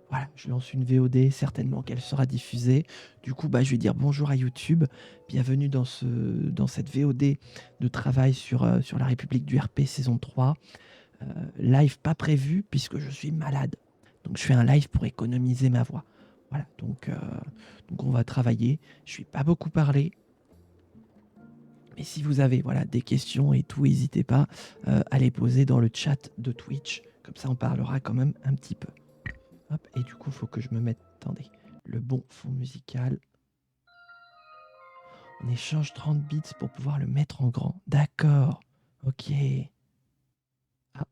Voilà, je lance une VOD, certainement qu'elle sera diffusée. Du coup, je vais dire bonjour à YouTube. Bienvenue dans cette VOD de travail sur la République du RP saison 3. Live pas prévu puisque je suis malade. Donc je fais un live pour économiser ma voix. Voilà, donc on va travailler. Je ne vais pas beaucoup parler. Mais si vous avez des questions et tout, n'hésitez pas à les poser dans le chat de Twitch. Comme ça, on parlera quand même un petit peu. Hop, et du coup, il faut que je me mette, attendez, le bon fond musical. On échange 30 bits pour pouvoir le mettre en grand. D'accord, ok. Ah.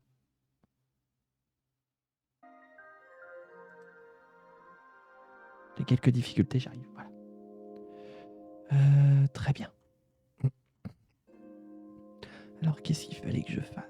J'ai quelques difficultés, j'arrive, voilà. Très bien. Alors, qu'est-ce qu'il fallait que je fasse?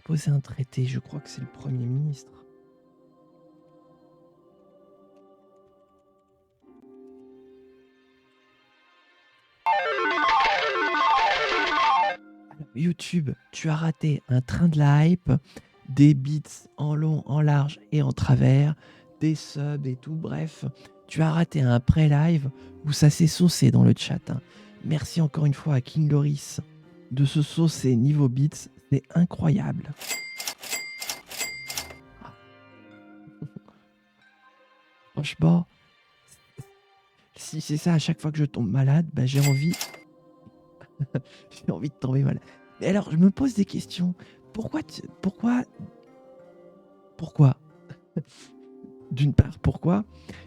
Proposer un traité, je crois que c'est le Premier ministre. YouTube, tu as raté un train de la hype, des bits en long, en large et en travers, des subs et tout, bref. Tu as raté un pré-live où ça s'est saucé dans le chat. Merci encore une fois à King Loris de se saucer niveau bits, c'est incroyable. Franchement, si c'est ça à chaque fois que je tombe malade, j'ai envie... j'ai envie de tomber malade. Mais alors, je me pose des questions. Pourquoi D'une part, pourquoi?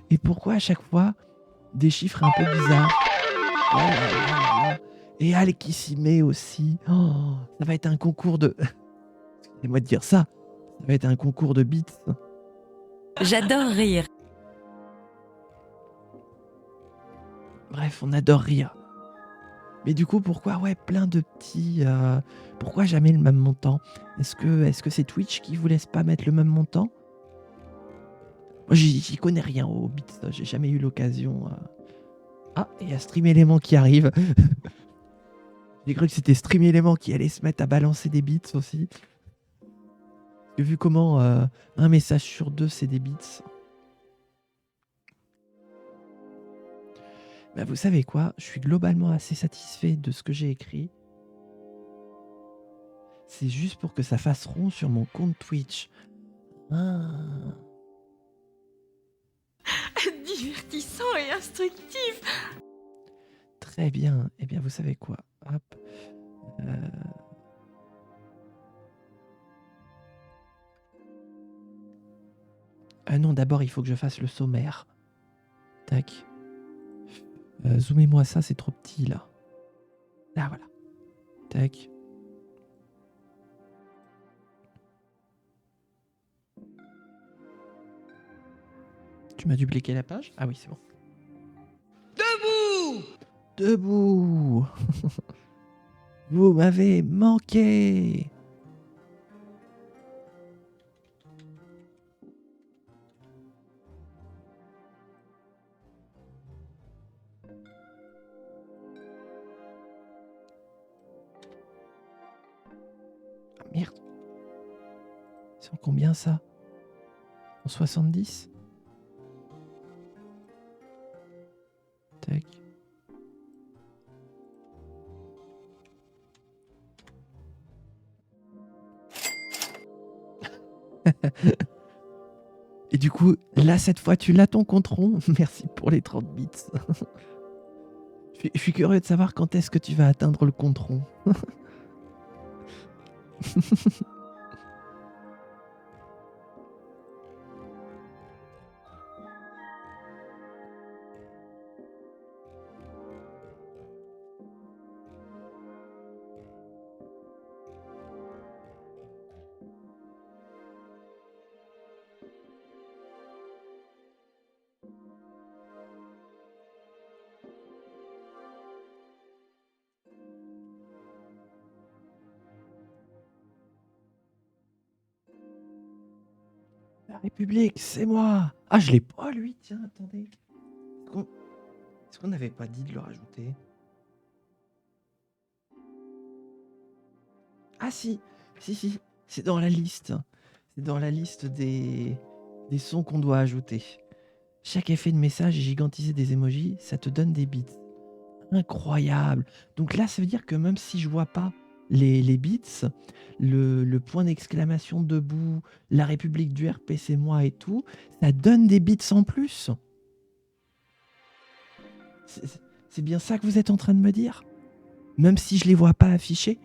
Et pourquoi à chaque fois des chiffres un peu bizarres? Oh là là là là. Et Al qui s'y met aussi. Oh, ça va être un concours de... Excusez-moi de dire ça. Ça va être un concours de bits. J'adore rire. Bref, on adore rire. Mais du coup, pourquoi plein de petits... pourquoi jamais le même montant? Est-ce que c'est Twitch qui vous laisse pas mettre le même montant? Moi, j'y connais rien aux bits. J'ai jamais eu l'occasion. Ah, il y a Stream Element qui arrive. J'ai cru que c'était Stream Element qui allait se mettre à balancer des bits aussi. J'ai vu comment un message sur deux, c'est des bits. Vous savez quoi? Je suis globalement assez satisfait de ce que j'ai écrit. C'est juste pour que ça fasse rond sur mon compte Twitch. Ah. Divertissant et instructif. Très bien. Eh bien, vous savez quoi? Hop. Non, d'abord, il faut que je fasse le sommaire. Tac. Zoomez-moi ça, c'est trop petit, là. Là, voilà. Tac. Tu m'as dupliqué la page? Ah oui, c'est bon. Debout! Debout. Vous m'avez manqué. Ah, merde. C'est en combien ça? En 70? Tac. Et du coup, là, cette fois, tu l'as ton compte rond. Merci pour les 30 bits. Je suis curieux de savoir quand est-ce que tu vas atteindre le compte rond. La République, c'est moi. Ah, je l'ai pas, lui. Tiens, attendez. Est-ce qu'on n'avait pas dit de le rajouter? Ah si, si, c'est dans la liste. C'est dans la liste des sons qu'on doit ajouter. Chaque effet de message est gigantisé des emojis, ça te donne des bits. Incroyable. Donc là, ça veut dire que même si je vois pas les bits, le point d'exclamation debout, la République du RP, c'est moi et tout, ça donne des bits en plus. C'est bien ça que vous êtes en train de me dire? Même si je les vois pas affichés?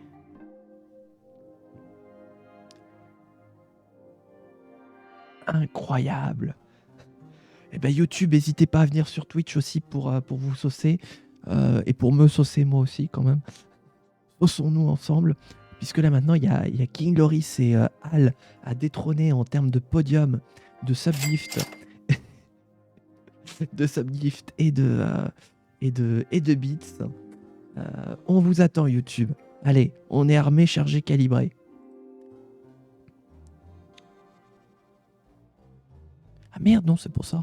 Incroyable. Eh ben YouTube, n'hésitez pas à venir sur Twitch aussi pour vous saucer et pour me saucer moi aussi quand même. Saussons-nous ensemble, puisque là maintenant il y a King Loris et Al à détrôner en termes de podium, de subgift, de subgift et de beats. On vous attend YouTube. Allez, on est armé, chargé, calibré. Ah merde, non, c'est pour ça.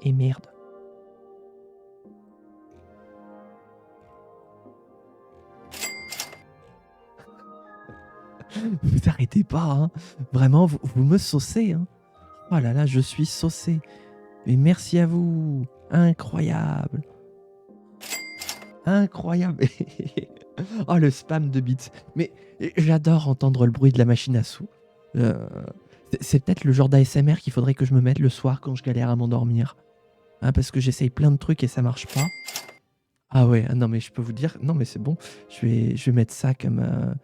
Et merde. Vous arrêtez pas, hein. Vraiment, vous me saucez, hein. Oh là là, je suis saucé. Mais merci à vous. Incroyable. Incroyable. Oh, le spam de bits. Mais j'adore entendre le bruit de la machine à sous. C'est peut-être le genre d'ASMR qu'il faudrait que je me mette le soir quand je galère à m'endormir. Hein, parce que j'essaye plein de trucs et ça marche pas. Ah ouais, non mais je peux vous dire, non mais c'est bon. Je vais mettre ça comme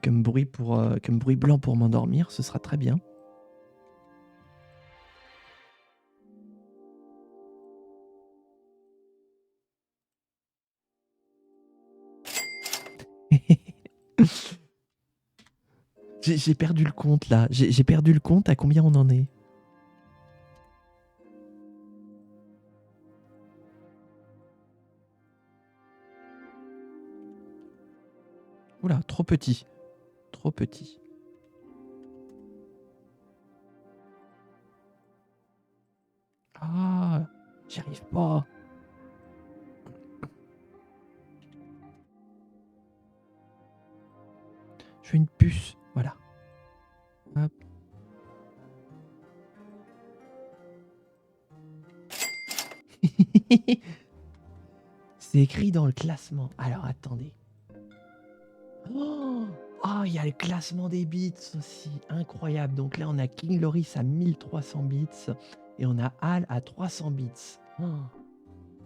bruit comme bruit blanc pour m'endormir. Ce sera très bien. J'ai perdu le compte là. J'ai perdu le compte. À combien on en est? Oula, trop petit. Trop petit. Ah, j'y arrive pas. Je veux une puce. Voilà. Hop. C'est écrit dans le classement. Alors attendez. Oh, oh, il y a le classement des bits aussi. Incroyable. Donc là, on a King Loris à 1300 bits et on a Al à 300 bits. Oh,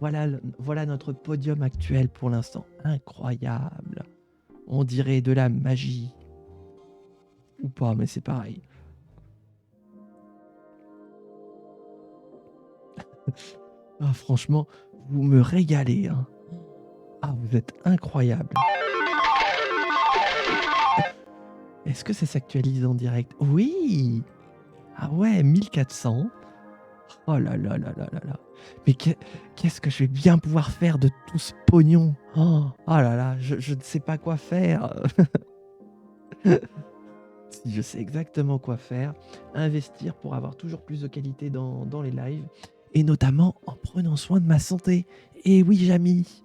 voilà notre podium actuel pour l'instant. Incroyable. On dirait de la magie. Ou pas, mais c'est pareil. Ah, franchement, vous me régalez, hein. Ah, vous êtes incroyable. Est-ce que ça s'actualise en direct? Oui. Ah ouais, 1400. Oh là là là là là là. Mais qu'est-ce que je vais bien pouvoir faire de tout ce pognon? Oh là là, je ne sais pas quoi faire. Si, je sais exactement quoi faire. Investir pour avoir toujours plus de qualité dans les lives. Et notamment en prenant soin de ma santé. Et oui, Jamy.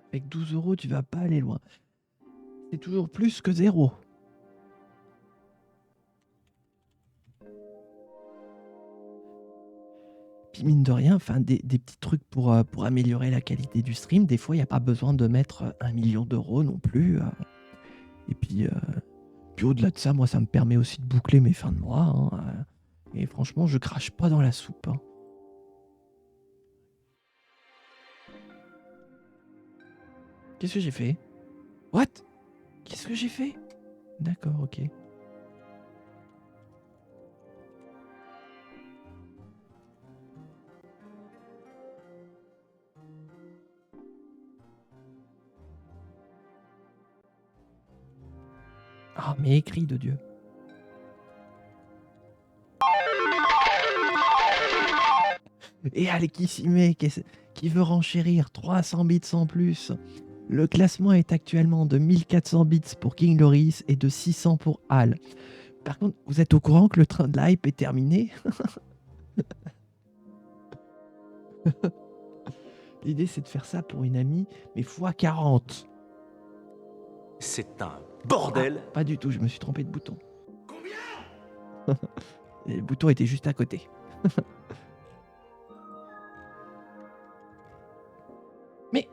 Avec 12 euros, tu vas pas aller loin. C'est toujours plus que zéro. Puis mine de rien, enfin, des petits trucs pour améliorer la qualité du stream. Des fois, il n'y a pas besoin de mettre 1 million d'euros non plus. Et puis au-delà de ça, moi, ça me permet aussi de boucler mes fins de mois. Hein. Et franchement, je crache pas dans la soupe. Hein. Qu'est-ce que j'ai fait? What? Qu'est-ce que j'ai fait? D'accord, ok. Ah, mais écrit de Dieu. Et allez, qui s'y met? Qui veut renchérir? 300 bits en plus. Le classement est actuellement de 1400 bits pour King Loris et de 600 pour Al. Par contre, vous êtes au courant que le train de l'hype est terminé? L'idée, c'est de faire ça pour une amie, mais x40. C'est un bordel. Ah, pas du tout, je me suis trompé de bouton. Et le bouton était juste à côté. Mais...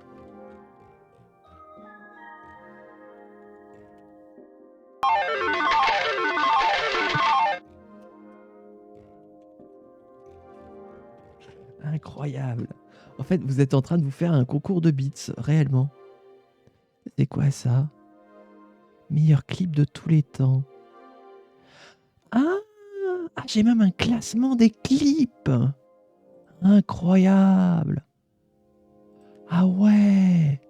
Incroyable. En fait, vous êtes en train de vous faire un concours de beats, réellement. C'est quoi ça? Meilleur clip de tous les temps. Ah, j'ai même un classement des clips. Incroyable. Ah ouais.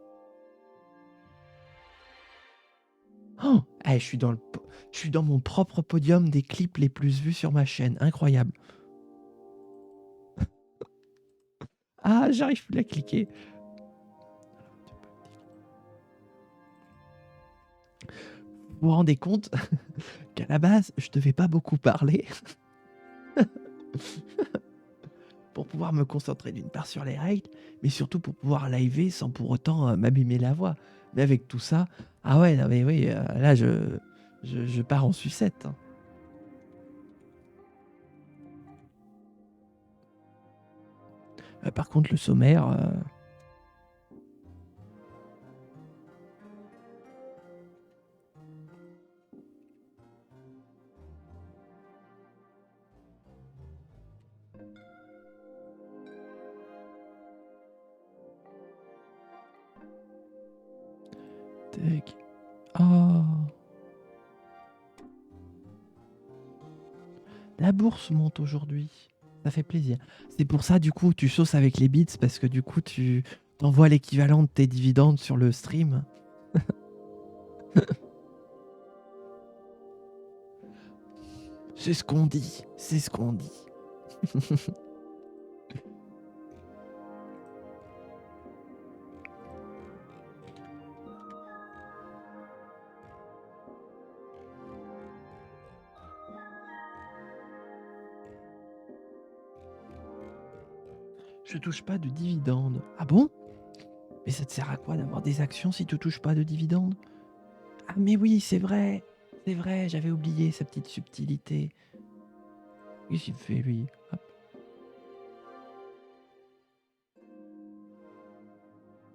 Oh, je suis je suis dans mon propre podium des clips les plus vus sur ma chaîne. Incroyable. Ah, j'arrive plus à cliquer. Vous vous rendez compte qu'à la base, je devais pas beaucoup parler pour pouvoir me concentrer d'une part sur les règles, mais surtout pour pouvoir liver sans pour autant m'abîmer la voix. Mais avec tout ça, ah ouais, non mais oui, là je pars en sucette. Hein. Par contre, le sommaire... Tac. Oh. La bourse monte aujourd'hui. Ça fait plaisir. C'est pour ça, du coup, tu sauces avec les bits, parce que du coup, tu t'envoies l'équivalent de tes dividendes sur le stream. C'est ce qu'on dit. C'est ce qu'on dit. Je touche pas de dividendes. Ah bon? Mais ça te sert à quoi d'avoir des actions si tu touches pas de dividendes? Ah mais oui, c'est vrai, j'avais oublié sa petite subtilité. Qu'est-ce qu'il fait lui? Hop.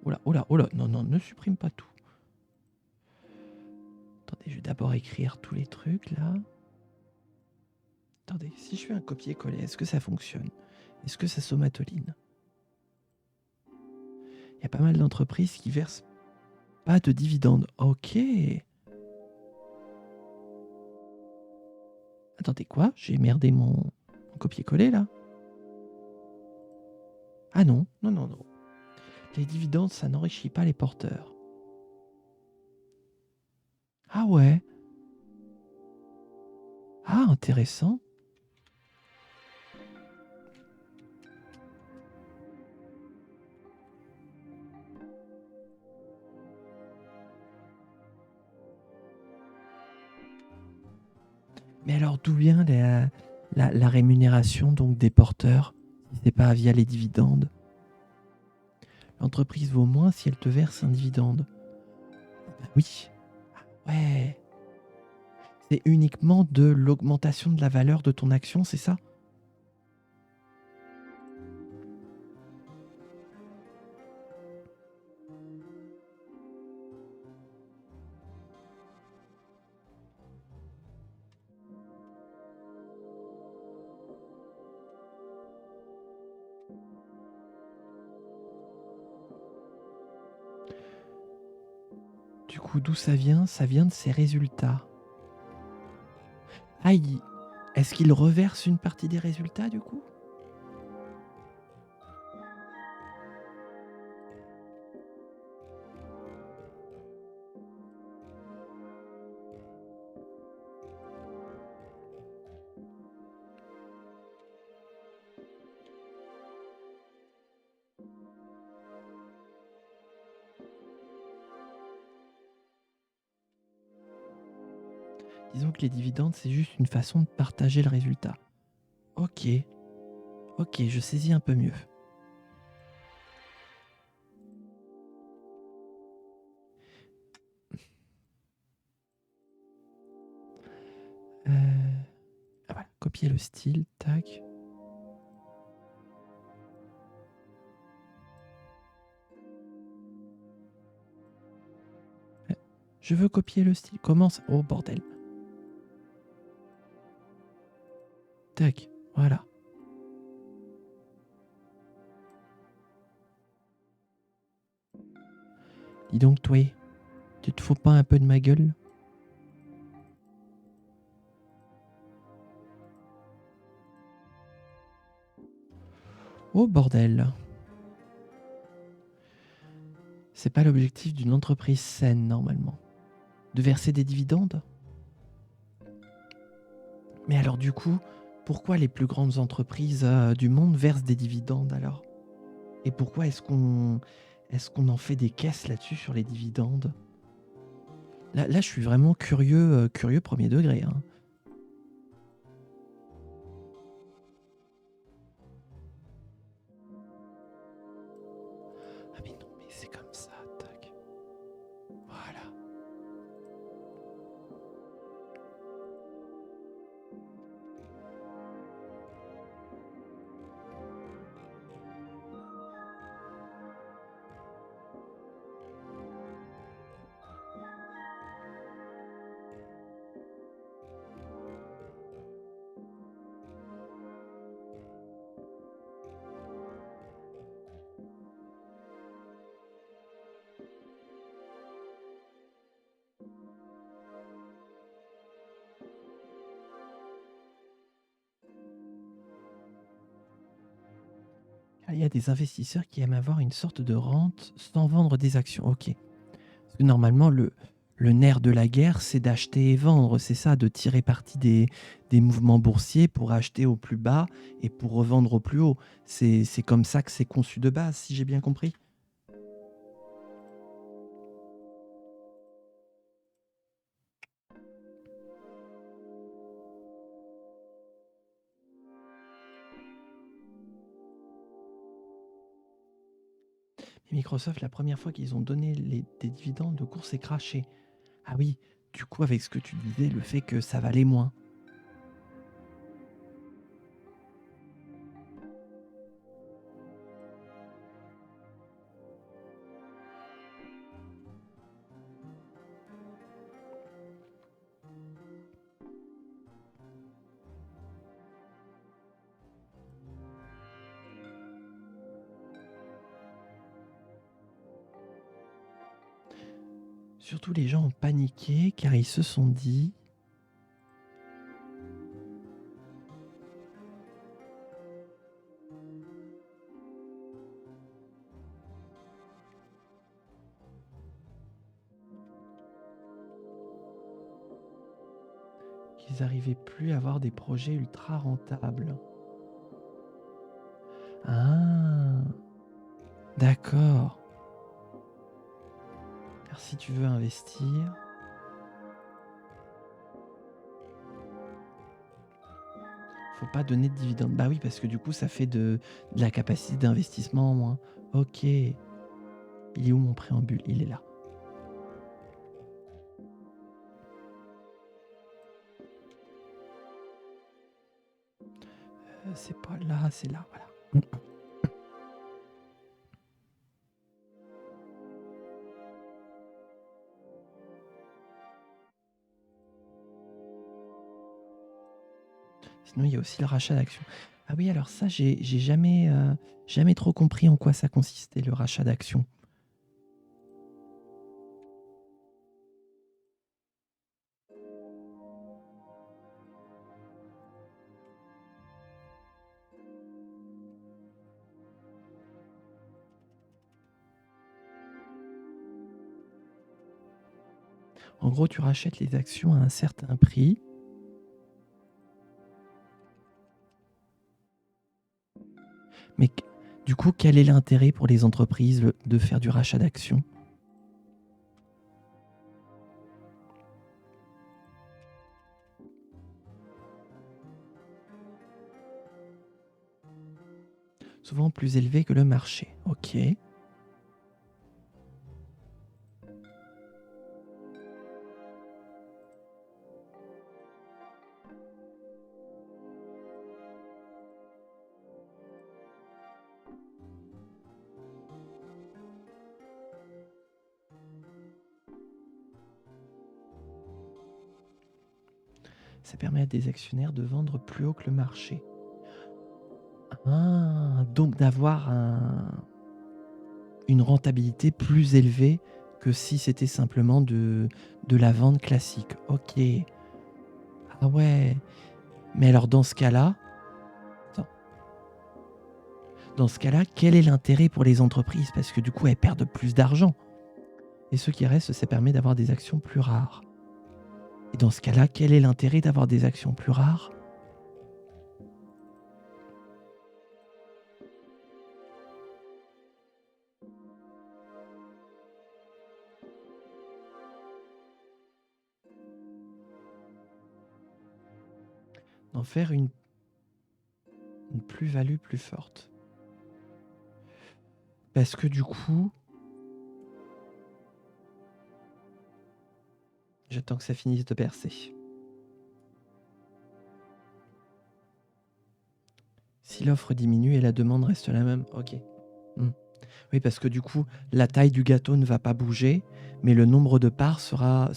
Oh là, oh là, oh là, non, non, ne supprime pas tout. Attendez, je vais d'abord écrire tous les trucs là. Attendez, si je fais un copier-coller, est-ce que ça fonctionne? Est-ce que ça somatoline? Il y a pas mal d'entreprises qui versent pas de dividendes. Ok. Attendez, quoi? J'ai merdé mon copier-coller là? Ah non, non, non, non. Les dividendes, ça n'enrichit pas les porteurs. Ah ouais. Ah, intéressant. Mais alors, d'où vient la rémunération donc des porteurs si c'est pas via les dividendes? L'entreprise vaut moins si elle te verse un dividende. Bah oui. Ah ouais. C'est uniquement de l'augmentation de la valeur de ton action, c'est ça? Du coup, d'où ça vient? Ça vient de ses résultats. Ah, est-ce qu'il reverse une partie des résultats du coup? Disons que les dividendes, c'est juste une façon de partager le résultat. Ok, ok, je saisis un peu mieux. Ah voilà, copier le style, tac. Je veux copier le style. Comment ça... Oh bordel. Tac, voilà. Dis donc, toi, tu te fous pas un peu de ma gueule? Oh bordel. C'est pas l'objectif d'une entreprise saine, normalement. De verser des dividendes? Mais alors du coup, pourquoi les plus grandes entreprises du monde versent des dividendes alors? Et pourquoi est-ce qu'on en fait des caisses là-dessus sur les dividendes? Là, je suis vraiment curieux premier degré, hein. Ah mais non, mais c'est comme ça, tac. Voilà. Ah, il y a des investisseurs qui aiment avoir une sorte de rente sans vendre des actions. Ok. Parce que normalement, le nerf de la guerre, c'est d'acheter et vendre. C'est ça, de tirer parti des mouvements boursiers pour acheter au plus bas et pour revendre au plus haut. C'est comme ça que c'est conçu de base, si j'ai bien compris. Et Microsoft, la première fois qu'ils ont donné des dividendes, le cours s'est craché. Ah oui, du coup, avec ce que tu disais, le fait que ça valait moins. Surtout les gens ont paniqué car ils se sont dit... qu'ils n'arrivaient plus à avoir des projets ultra rentables. Ah, d'accord. Car si tu veux investir... faut pas donner de dividendes. Bah oui, parce que du coup, ça fait de la capacité d'investissement en moins. Ok. Il est où mon préambule? Il est là. C'est pas là, c'est là, voilà. Sinon, il y a aussi le rachat d'actions. Ah oui, alors ça, j'ai jamais trop compris en quoi ça consistait, le rachat d'actions. En gros, tu rachètes les actions à un certain prix. Mais du coup, quel est l'intérêt pour les entreprises de faire du rachat d'actions? souvent plus élevés que le marché. Ok. Ça permet à des actionnaires de vendre plus haut que le marché. Ah, donc d'avoir une rentabilité plus élevée que si c'était simplement de la vente classique. Ok. Ah ouais. Mais alors dans ce cas-là, attends. Dans ce cas-là, quel est l'intérêt pour les entreprises? Parce que du coup, elles perdent plus d'argent. Et ce qui reste, ça permet d'avoir des actions plus rares. Et dans ce cas-là, quel est l'intérêt d'avoir des actions plus rares? D'en faire une plus-value plus forte. Parce que du coup, j'attends que ça finisse de percer. Si l'offre diminue et la demande reste la même, ok. Oui, parce que du coup, la taille du gâteau ne va pas bouger, mais le nombre de parts enfin,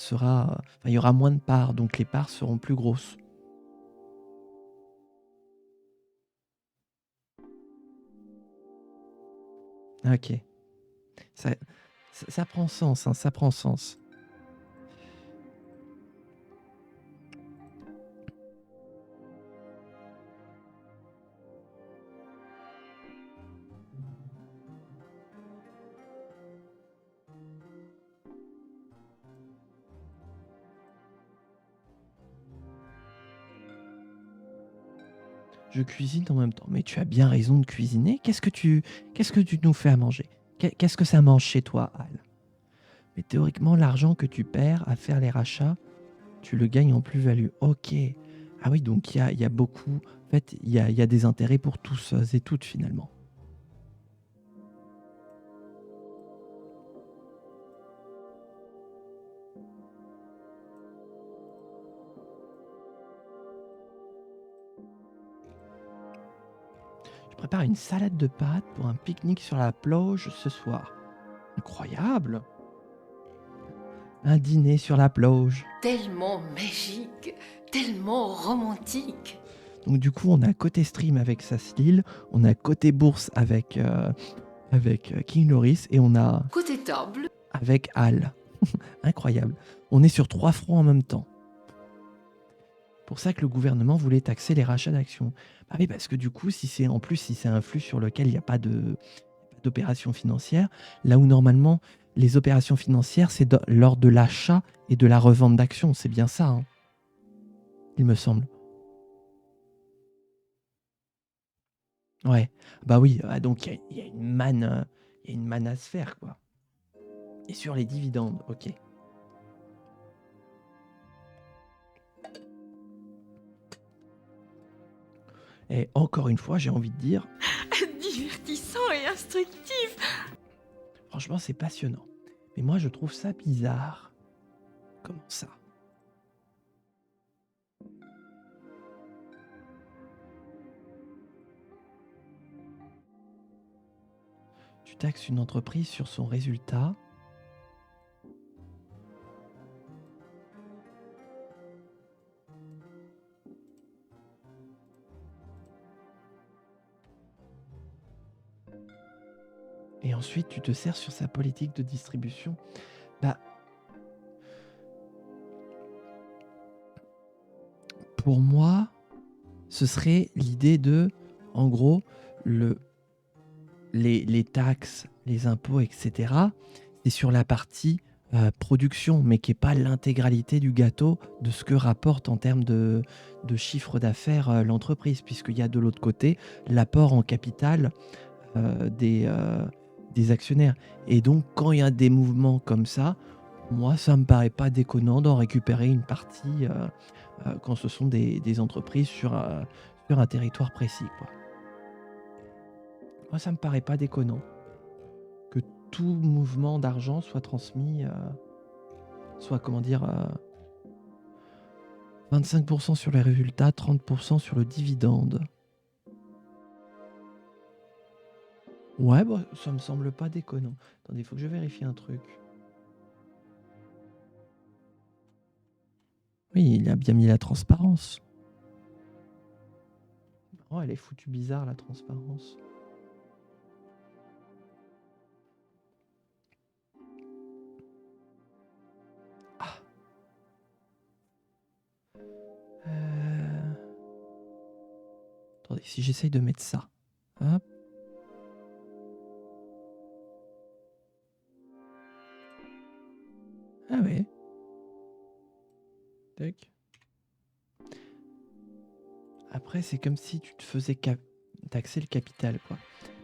il y aura moins de parts, donc les parts seront plus grosses. Ok. Ça prend sens, hein, ça prend sens. Je cuisine en même temps. Mais tu as bien raison de cuisiner. Qu'est-ce que tu nous fais à manger? Qu'est-ce que ça mange chez toi, Al? Mais théoriquement, l'argent que tu perds à faire les rachats, tu le gagnes en plus-value. Ok. Ah oui, donc il y a beaucoup. En fait, il y a des intérêts pour tous et toutes finalement. Je prépare une salade de pâtes pour un pique-nique sur la plage ce soir. Incroyable! Un dîner sur la plage. Tellement magique, tellement romantique. Donc du coup, on a côté stream avec Saslil, on a côté bourse avec King Loris et on a Côté table, avec Al. Incroyable. On est sur 3 fronts en même temps. Pour ça que le gouvernement voulait taxer les rachats d'actions. Bah oui, parce que du coup, si c'est un flux sur lequel il n'y a pas d'opération financière, là où normalement les opérations financières, c'est lors de l'achat et de la revente d'actions. C'est bien ça, hein, il me semble. Ouais, bah oui, donc il y a une manne, il y a une manne à se faire, quoi. Et sur les dividendes, ok. Et encore une fois, j'ai envie de dire, divertissant et instructif. franchement, c'est passionnant. Mais moi, je trouve ça bizarre. Comment ça? Tu taxes une entreprise sur son résultat. Et ensuite, tu te sers sur sa politique de distribution. Bah, pour moi, ce serait l'idée de, en gros, les taxes, les impôts, etc. C'est sur la partie production, mais qui n'est pas l'intégralité du gâteau de ce que rapporte en termes de chiffre d'affaires l'entreprise, puisqu'il y a de l'autre côté l'apport en capital des actionnaires. Et donc, quand il y a des mouvements comme ça, moi, ça me paraît pas déconnant d'en récupérer une partie quand ce sont des entreprises sur un territoire précis, quoi. Moi, ça me paraît pas déconnant que tout mouvement d'argent soit transmis, soit, comment dire, 25% sur les résultats, 30% sur le dividende. Ouais, bah, ça me semble pas déconnant. Attendez, il faut que je vérifie un truc. Oui, il a bien mis la transparence. Oh, elle est foutue bizarre, la transparence. Ah. Attendez, si j'essaye de mettre ça. Hop. Ah ouais. Tac. Après, c'est comme si tu te faisais taxer le capital, quoi.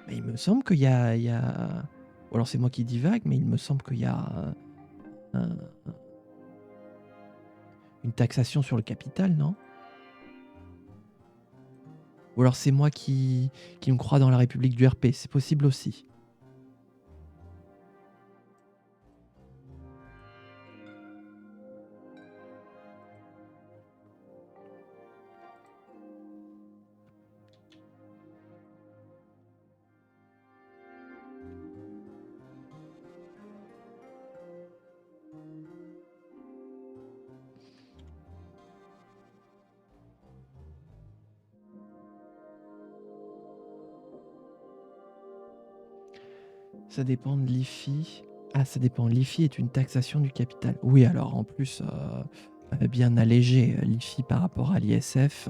Mais il me semble qu'il y a... Ou alors c'est moi qui divague, mais il me semble qu'il y a un- une taxation sur le capital, non? Ou alors c'est moi qui me crois dans la République du RP, c'est possible aussi. Ça dépend de l'IFI. Ah, ça dépend. L'IFI est une taxation du capital. Oui, alors en plus, bien allégé l'IFI par rapport à l'ISF.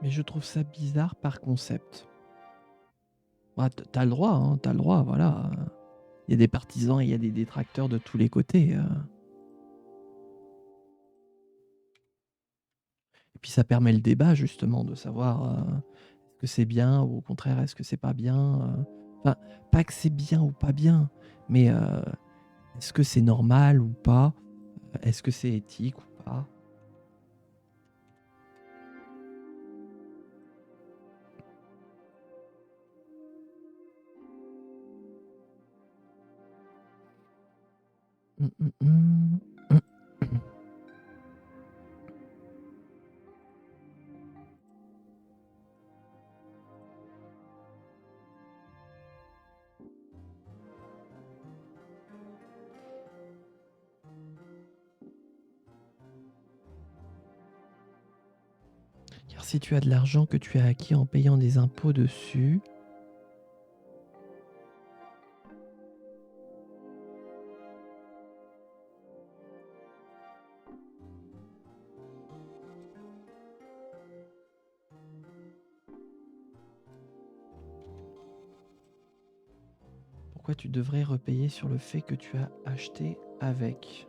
Mais je trouve ça bizarre par concept. Ah, t'as le droit, hein, t'as le droit, voilà. Il y a des partisans et il y a des détracteurs de tous les côtés. Et puis ça permet le débat, justement, de savoir est-ce que c'est bien ou au contraire, est-ce que c'est pas bien. Enfin, pas que c'est bien ou pas bien, mais est-ce que c'est normal ou pas? Est-ce que c'est éthique ou pas? Hum, hum, hum. Car si tu as de l'argent que tu as acquis en payant des impôts dessus, pourquoi tu devrais repayer sur le fait que tu as acheté avec?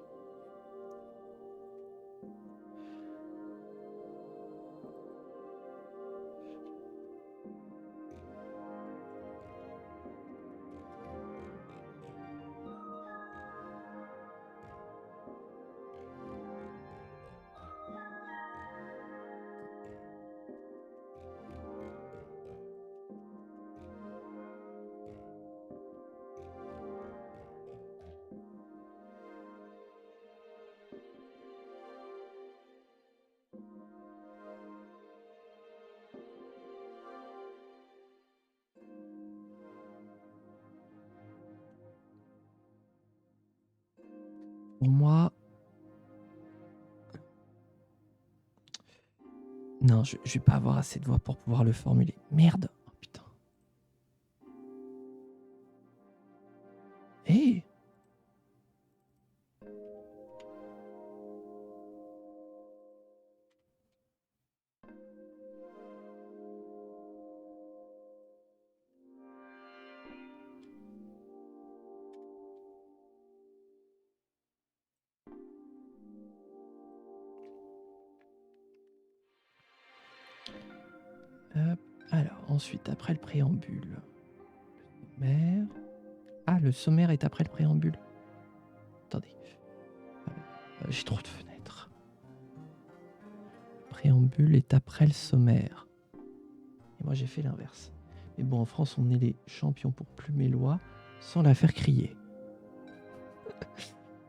Pour moi, non, je vais pas avoir assez de voix pour pouvoir le formuler. Merde. Oh, putain. Hé, Ensuite, après le préambule, sommaire. Ah, le sommaire est après le préambule. Attendez. J'ai trop de fenêtres. Le préambule est après le sommaire. Et moi, j'ai fait l'inverse. Mais bon, en France, on est les champions pour plumer loi sans la faire crier.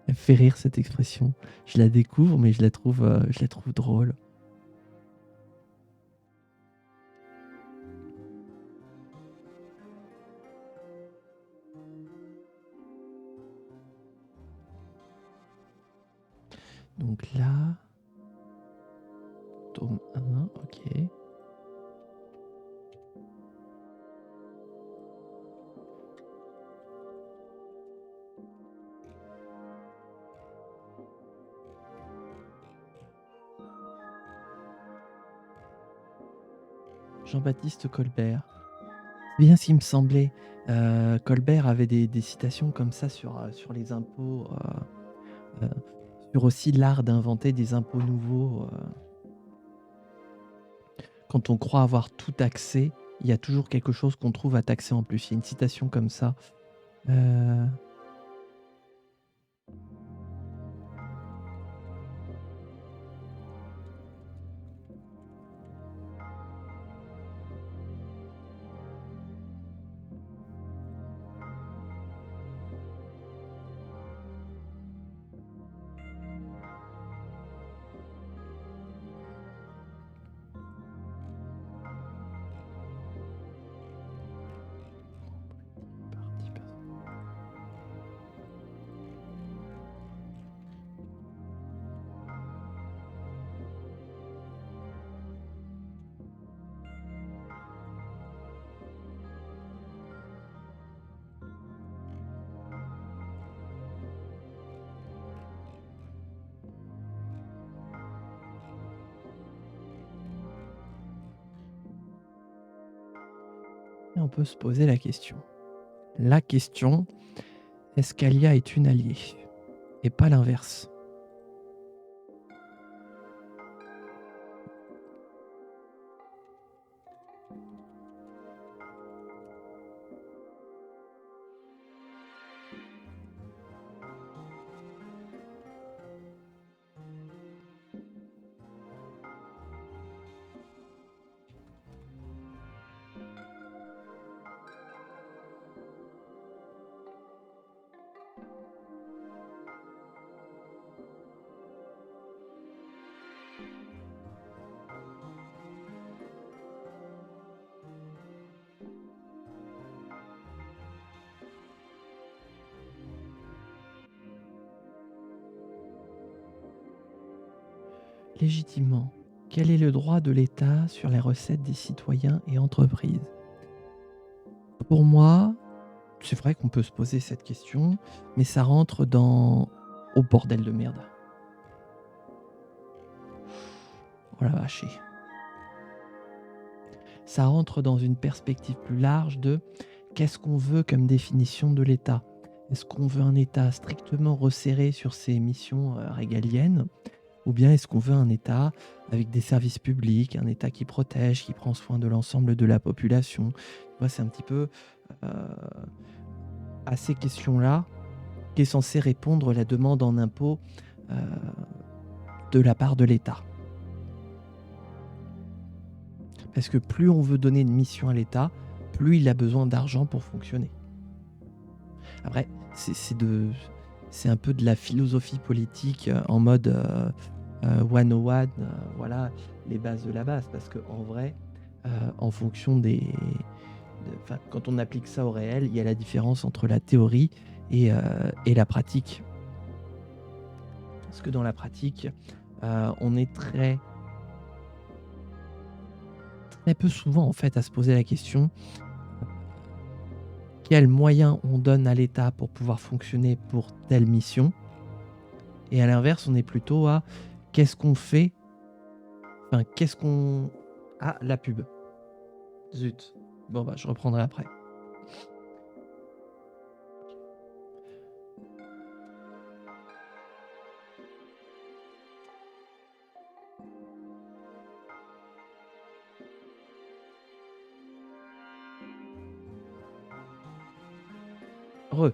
Elle me fait rire cette expression. Je la découvre, mais je la trouve drôle. Donc là, tome 1, ok. Jean-Baptiste Colbert. C'est bien ce qui me semblait. Colbert avait des citations comme ça sur les impôts, sur aussi l'art d'inventer des impôts nouveaux. Quand on croit avoir tout taxé, il y a toujours quelque chose qu'on trouve à taxer en plus. Il y a une citation comme ça. Et on peut se poser la question. La question, est-ce qu'Alia est une alliée et pas l'inverse? Légitimement, quel est le droit de l'État sur les recettes des citoyens et entreprises? Pour moi, c'est vrai qu'on peut se poser cette question, mais ça rentre dans... Oh bordel de merde. Oh la vache. Ça rentre dans une perspective plus large de qu'est-ce qu'on veut comme définition de l'État? Est-ce qu'on veut un État strictement resserré sur ses missions régaliennes? Ou bien est-ce qu'on veut un État avec des services publics, un État qui protège, qui prend soin de l'ensemble de la population? Moi, c'est un petit peu à ces questions-là qu'est censé répondre la demande en impôt de la part de l'État. Parce que plus on veut donner une mission à l'État, plus il a besoin d'argent pour fonctionner. Après, c'est un peu de la philosophie politique en mode 101, voilà, les bases de la base. Parce qu'en vrai, en fonction quand on applique ça au réel, il y a la différence entre la théorie et la pratique. Parce que dans la pratique, on est très peu souvent en fait à se poser la question quels moyens on donne à l'État pour pouvoir fonctionner pour telle mission, et à l'inverse on est plutôt à qu'est-ce qu'on fait, ah, la pub, zut, bon bah je reprendrai après. Re.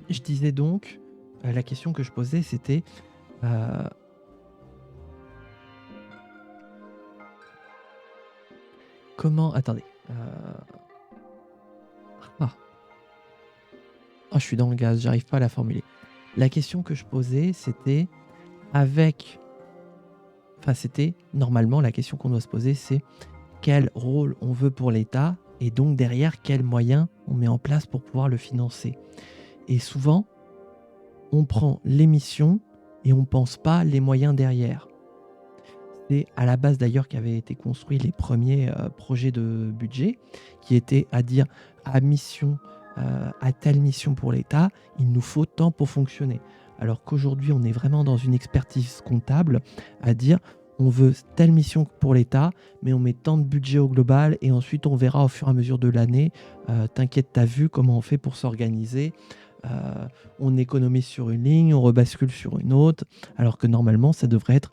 Je disais donc, la question que je posais, c'était euh, comment. Attendez. Ah, je suis dans le gaz, j'arrive pas à la formuler. La question que je posais, c'était avec. Enfin, c'était normalement la question qu'on doit se poser, c'est quel rôle on veut pour l'État et donc derrière quels moyens on met en place pour pouvoir le financer. Et souvent, on prend les missions et on ne pense pas les moyens derrière. C'est à la base d'ailleurs qu'avaient été construits les premiers projets de budget, qui étaient à dire à telle mission pour l'État, il nous faut tant pour fonctionner. Alors qu'aujourd'hui, on est vraiment dans une expertise comptable à dire on veut telle mission pour l'État, mais on met tant de budget au global et ensuite on verra au fur et à mesure de l'année. T'inquiète, t'as vu comment on fait pour s'organiser. On économise sur une ligne, on rebascule sur une autre, alors que normalement ça devrait être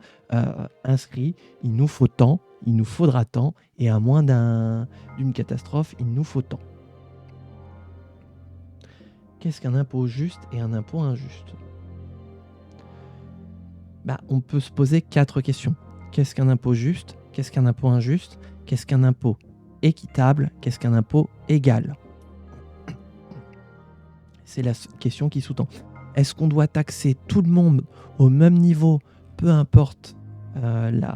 inscrit, il nous faut tant, il nous faudra tant, et à moins d'une catastrophe, il nous faut tant. Qu'est-ce qu'un impôt juste et un impôt injuste? On peut se poser 4 questions. Qu'est-ce qu'un impôt juste? Qu'est-ce qu'un impôt injuste? Qu'est-ce qu'un impôt équitable? Qu'est-ce qu'un impôt égal? C'est la question qui sous-tend. Est-ce qu'on doit taxer tout le monde au même niveau, peu importe Il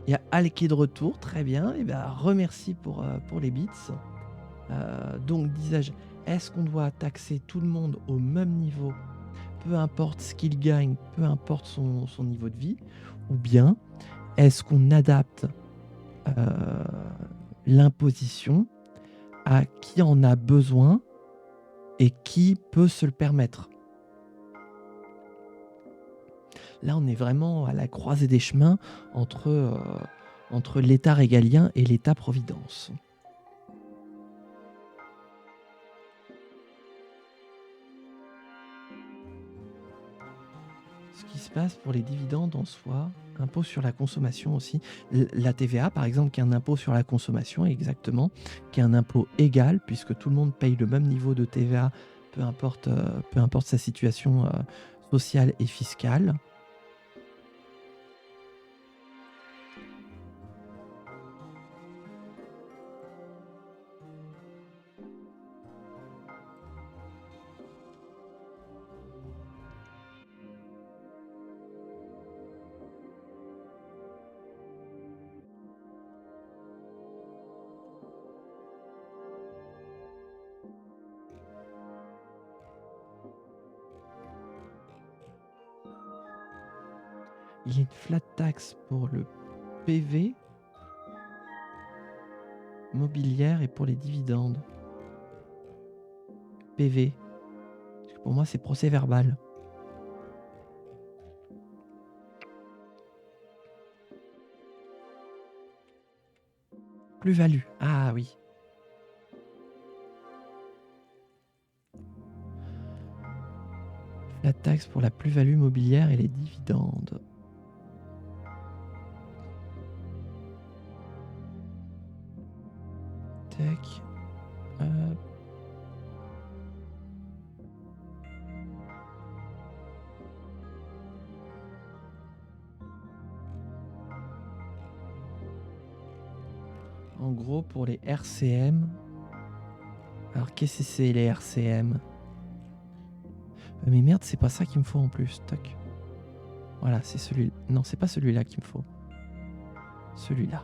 y a Al qui est de retour, très bien. Et remercie pour les bits. Donc disais-je, est-ce qu'on doit taxer tout le monde au même niveau, peu importe ce qu'il gagne, peu importe son niveau de vie, ou bien est-ce qu'on adapte l'imposition à qui en a besoin et qui peut se le permettre? Là, on est vraiment à la croisée des chemins entre l'État régalien et l'État-providence. Ce qui se passe pour les dividendes en soi, impôt sur la consommation aussi. La TVA, par exemple, qui est un impôt sur la consommation, exactement, qui est un impôt égal, puisque tout le monde paye le même niveau de TVA, peu importe sa situation sociale et fiscale. Il y a une flat tax pour le PV, mobilière et pour les dividendes. PV. Parce que pour moi, c'est procès verbal. Plus-value. Ah oui. La taxe pour la plus-value mobilière et les dividendes. Tac. En gros, pour les RCM. Alors, qu'est-ce que c'est les RCM? Mais merde, c'est pas ça qu'il me faut en plus. Toc. Voilà, c'est celui-là. Non, c'est pas celui-là qu'il me faut. Celui-là.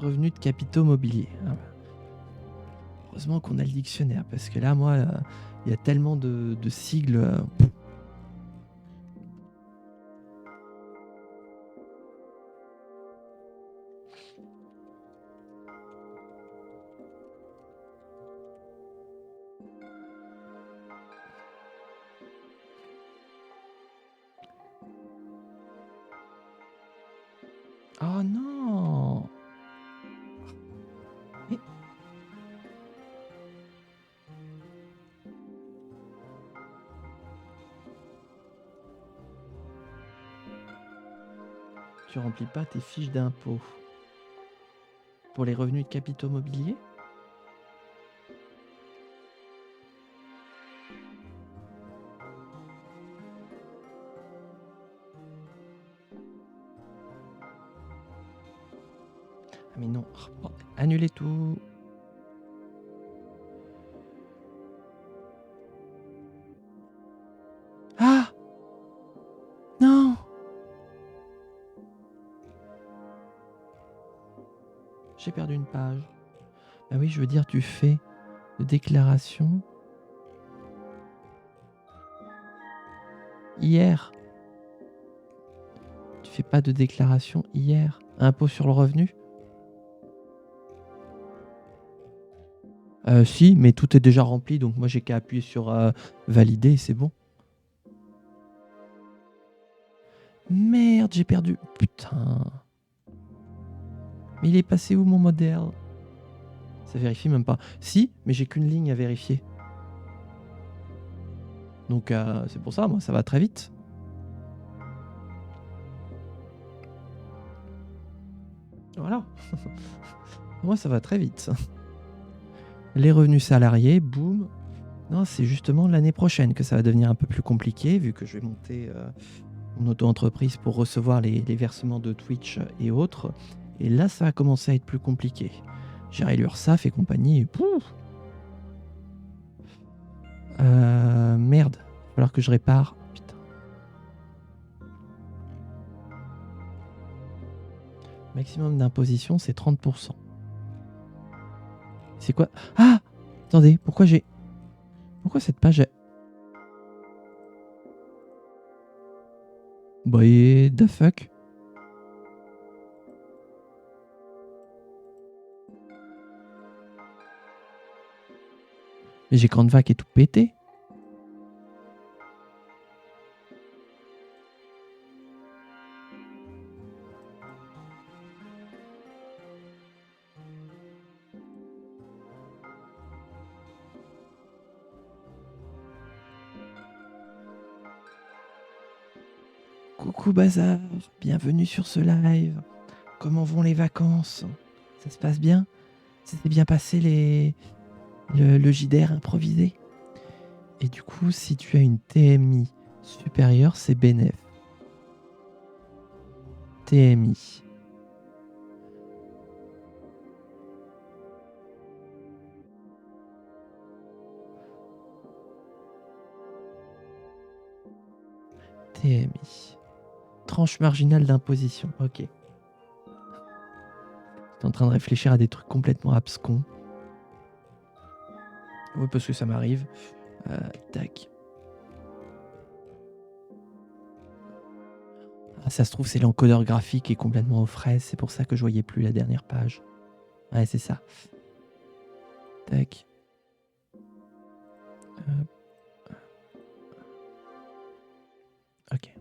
Revenus de capitaux mobiliers. Ah bah. Heureusement qu'on a le dictionnaire, parce que là, moi, il y a tellement de sigles. Oh non! Mais... Tu remplis pas tes fiches d'impôt. Pour les revenus de capitaux mobiliers? Ah mais non. Oh, annulez tout. Ah! Non! J'ai perdu une page. Bah oui, je veux dire, tu fais de déclaration hier. Tu fais pas de déclaration hier. Impôt sur le revenu? Si, mais tout est déjà rempli, donc moi j'ai qu'à appuyer sur valider et c'est bon. Merde, j'ai perdu. Putain. Mais il est passé où mon modèle? Ça vérifie même pas. Si, mais j'ai qu'une ligne à vérifier. Donc c'est pour ça, moi ça va très vite. Voilà. Moi ça va très vite. Les revenus salariés, boum. Non, c'est justement l'année prochaine que ça va devenir un peu plus compliqué, vu que je vais monter mon auto-entreprise pour recevoir les versements de Twitch et autres. Et là, ça va commencer à être plus compliqué. Gérer l'URSSAF et compagnie. Pouf. Merde. Il va falloir que je répare. Putain. Maximum d'imposition, c'est 30%. C'est quoi? Ah! Attendez, pourquoi cette page est... Bah, et the fuck? Mais j'ai Canva qui est tout pété. Coucou Bazar, bienvenue sur ce live. Comment vont les vacances? Ça se passe bien? Ça s'est bien passé le JDR improvisé? Et du coup, si tu as une TMI supérieure, c'est bénéf. TMI. TMI. Tranche marginale d'imposition. Ok. J'étais en train de réfléchir à des trucs complètement abscons. Oui, parce que ça m'arrive. Tac. Ah, ça se trouve, c'est l'encodeur graphique qui est complètement aux fraises. C'est pour ça que je voyais plus la dernière page. Ouais, c'est ça. Tac. Ok.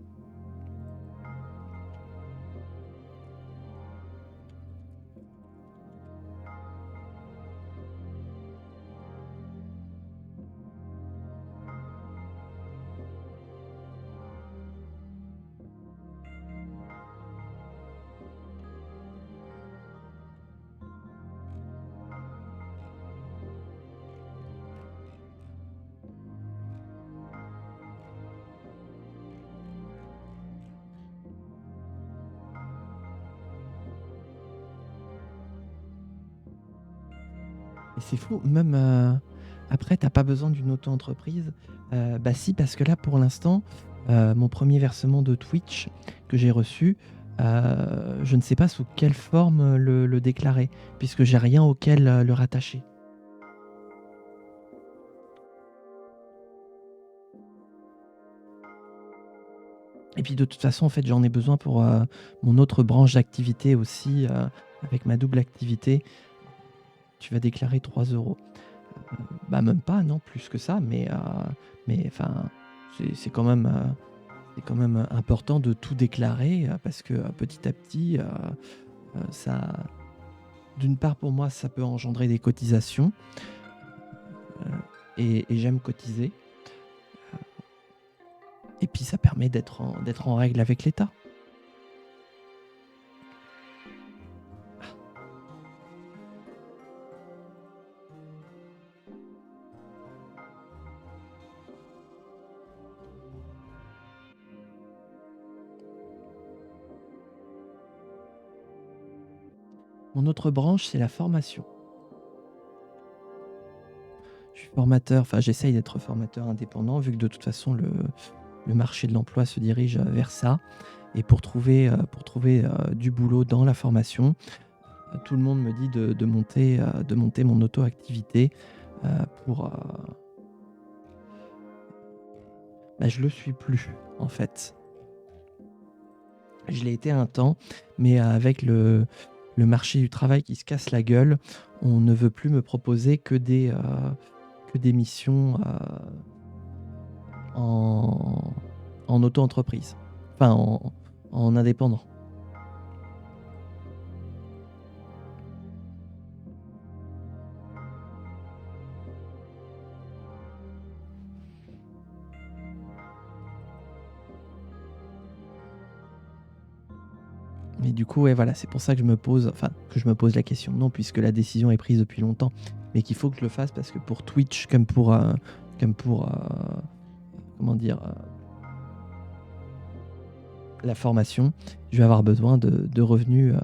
Et c'est fou, même après, t'as pas besoin d'une auto-entreprise. Bah si, parce que là, pour l'instant, mon premier versement de Twitch que j'ai reçu, je ne sais pas sous quelle forme le déclarer, puisque j'ai rien auquel le rattacher. Et puis de toute façon, en fait, j'en ai besoin pour mon autre branche d'activité aussi, avec ma double activité. Tu vas déclarer 3 €. Bah même pas, non, plus que ça, mais enfin, c'est quand même important de tout déclarer parce que petit à petit, ça, d'une part pour moi, ça peut engendrer des cotisations et j'aime cotiser. Et puis ça permet d'être en règle avec l'État. Mon autre branche, c'est la formation. Je suis formateur, enfin j'essaye d'être formateur indépendant, vu que de toute façon le marché de l'emploi se dirige vers ça. Et pour trouver du boulot dans la formation, tout le monde me dit de monter mon auto-activité pour... je le suis plus, en fait. Je l'ai été un temps, mais avec le marché du travail qui se casse la gueule, on ne veut plus me proposer que des missions en, en auto-entreprise, enfin en indépendant. Mais du coup, ouais, voilà, c'est pour ça que je me pose la question. Non, puisque la décision est prise depuis longtemps, mais qu'il faut que je le fasse parce que pour Twitch, comme pour comment dire, la formation, je vais avoir besoin de revenus,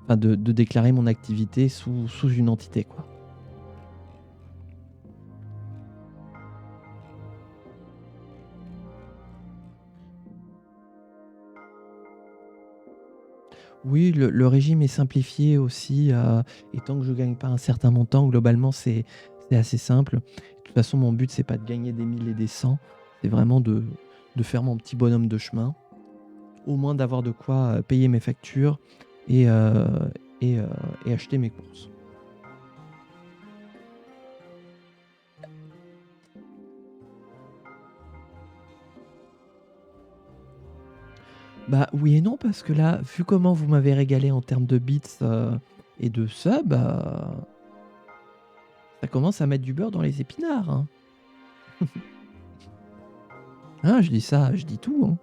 enfin de déclarer mon activité sous une entité, quoi. Oui, le régime est simplifié aussi, et tant que je gagne pas un certain montant, globalement, c'est assez simple. De toute façon, mon but, c'est pas de gagner des 1000 et des 100, c'est vraiment de faire mon petit bonhomme de chemin, au moins d'avoir de quoi payer mes factures et, euh, et, euh, et acheter mes courses. Bah oui et non, parce que là, vu comment vous m'avez régalé en termes de bits et de subs, ça commence à mettre du beurre dans les épinards, hein. Hein, je dis ça, je dis tout, hein.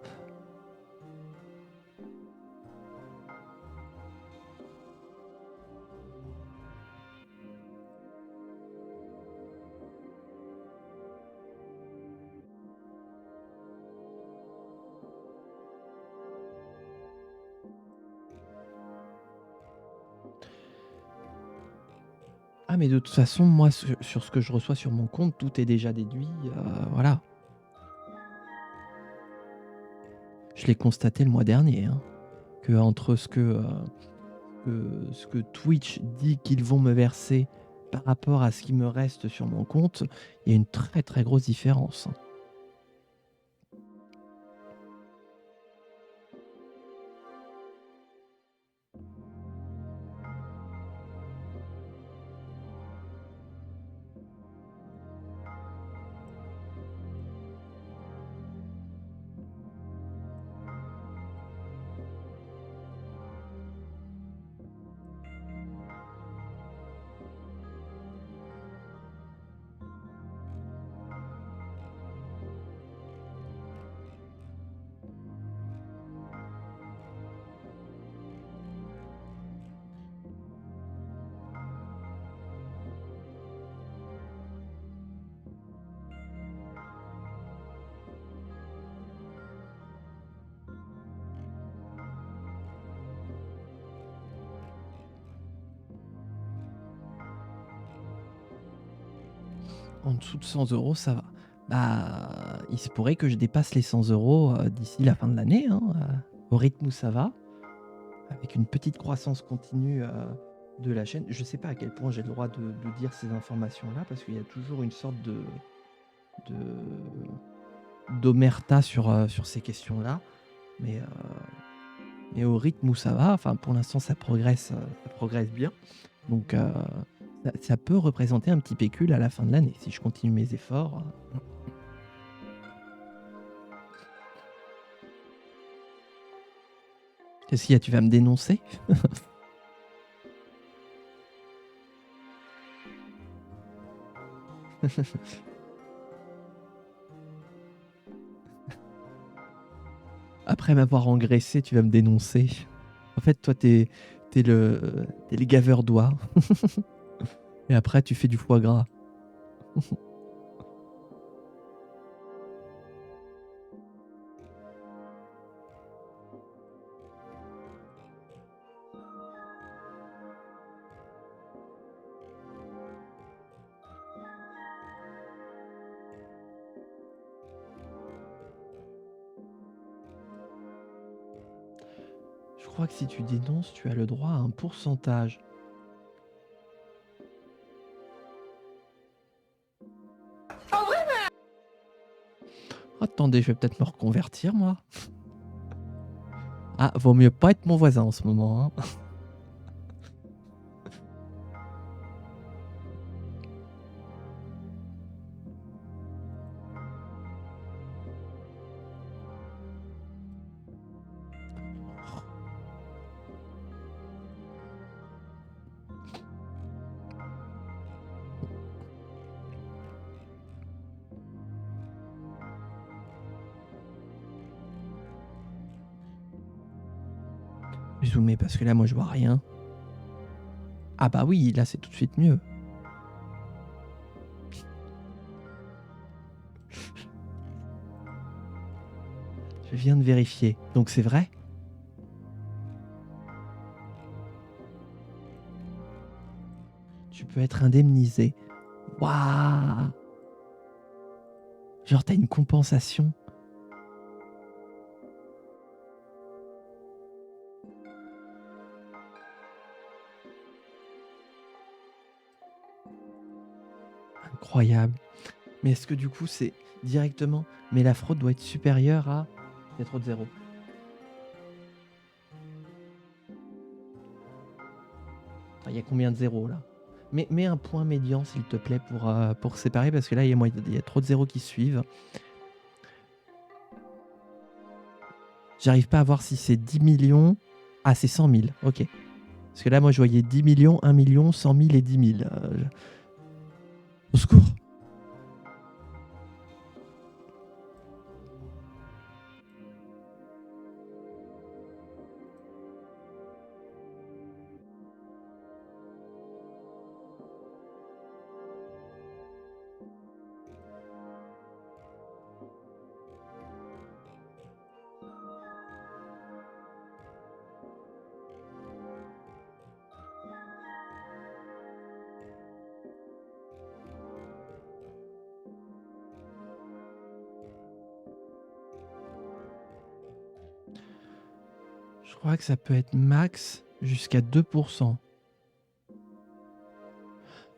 Ah mais de toute façon, moi, sur ce que je reçois sur mon compte, tout est déjà déduit, voilà. Je l'ai constaté le mois dernier, hein, que entre ce que Twitch dit qu'ils vont me verser par rapport à ce qui me reste sur mon compte, il y a une très très grosse différence, hein. En dessous de 100 euros, ça va. Bah, il se pourrait que je dépasse les 100 euros d'ici la fin de l'année, hein, au rythme où ça va, avec une petite croissance continue de la chaîne. Je ne sais pas à quel point j'ai le droit de dire ces informations-là, parce qu'il y a toujours une sorte de- d'omerta sur ces questions-là. Mais, mais au rythme où ça va, enfin pour l'instant ça progresse bien. Donc ça peut représenter un petit pécule à la fin de l'année si je continue mes efforts. Qu'est-ce qu'il y a? Tu vas me dénoncer? Après m'avoir engraissé, tu vas me dénoncer. En fait, toi, t'es le gaveur d'oie. Et après, tu fais du foie gras. crois que si tu dénonces, tu as le droit à un pourcentage. Attendez, je vais peut-être me reconvertir, moi. Ah, vaut mieux pas être mon voisin en ce moment, hein. Je vais zoomer parce que là, moi, je vois rien. Ah bah oui, là, c'est tout de suite mieux. Je viens de vérifier. Donc c'est vrai? Tu peux être indemnisé. Waouh! Genre, t'as une compensation. Incroyable. Mais est-ce que du coup, c'est directement... Mais la fraude doit être supérieure à... Il y a trop de zéros. Ah, il y a combien de zéros là? Mets un point médian s'il te plaît pour séparer parce que là il y a trop de zéros qui suivent. J'arrive pas à voir si c'est 10 millions. Ah, c'est 100 000, ok. Parce que là moi je voyais 10 millions, 1 million, 100 000 et 10 000. Au secours! Je crois que ça peut être max jusqu'à 2%.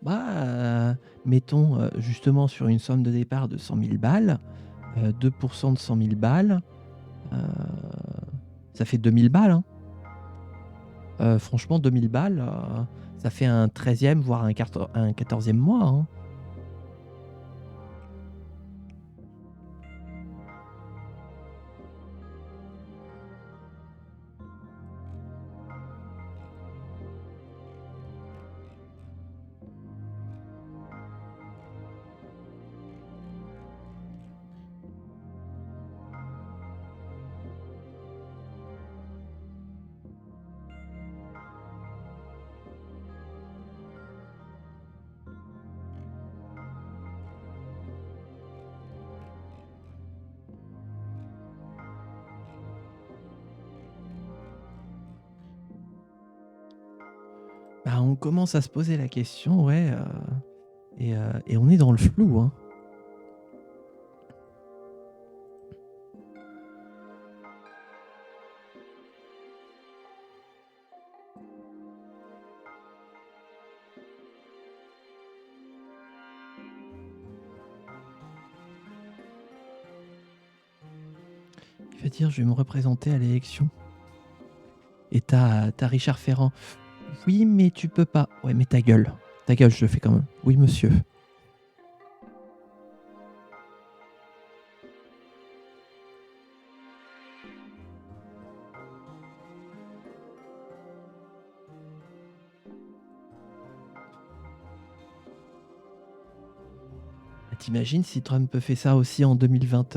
Bah, mettons justement sur une somme de départ de 100 000 balles, 2% de 100 000 balles, ça fait 2000 balles. Hein. Franchement, 2000 balles, ça fait un 13e, voire un 14e mois. Hein. Bah, on commence à se poser la question, ouais, et on est dans le flou. Hein. Il va dire, je vais me représenter à l'élection. Et t'as Richard Ferrand. Oui, mais tu peux pas. Ouais, mais ta gueule. Ta gueule, je le fais quand même. Oui, monsieur. T'imagines si Trump fait ça aussi en 2020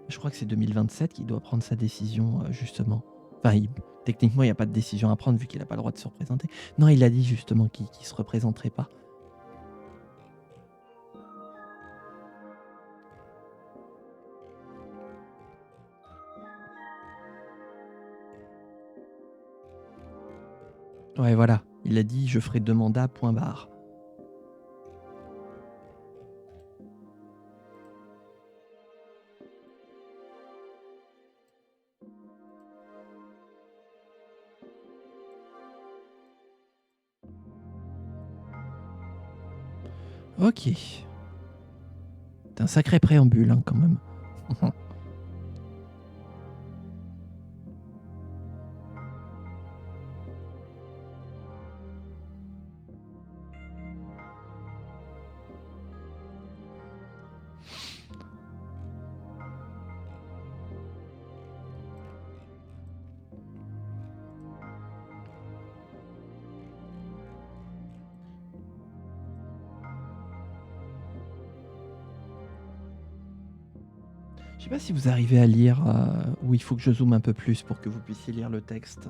Je crois que c'est 2027 qu'il doit prendre sa décision, justement. Enfin, techniquement, il n'y a pas de décision à prendre vu qu'il n'a pas le droit de se représenter. Non, il a dit justement qu'il ne se représenterait pas. Ouais, voilà. Il a dit, je ferai 2 mandats, point barre. Ok. C'est un sacré préambule, hein, quand même. Je sais pas si vous arrivez à lire, ou il faut que je zoome un peu plus pour que vous puissiez lire le texte.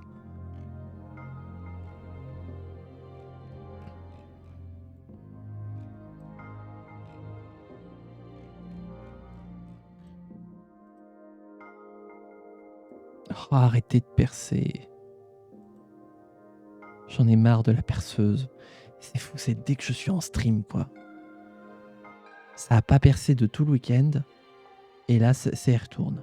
Oh, arrêtez de percer. J'en ai marre de la perceuse. C'est fou, c'est dès que je suis en stream, quoi. Ça a pas percé de tout le week-end. Et là, ça y retourne.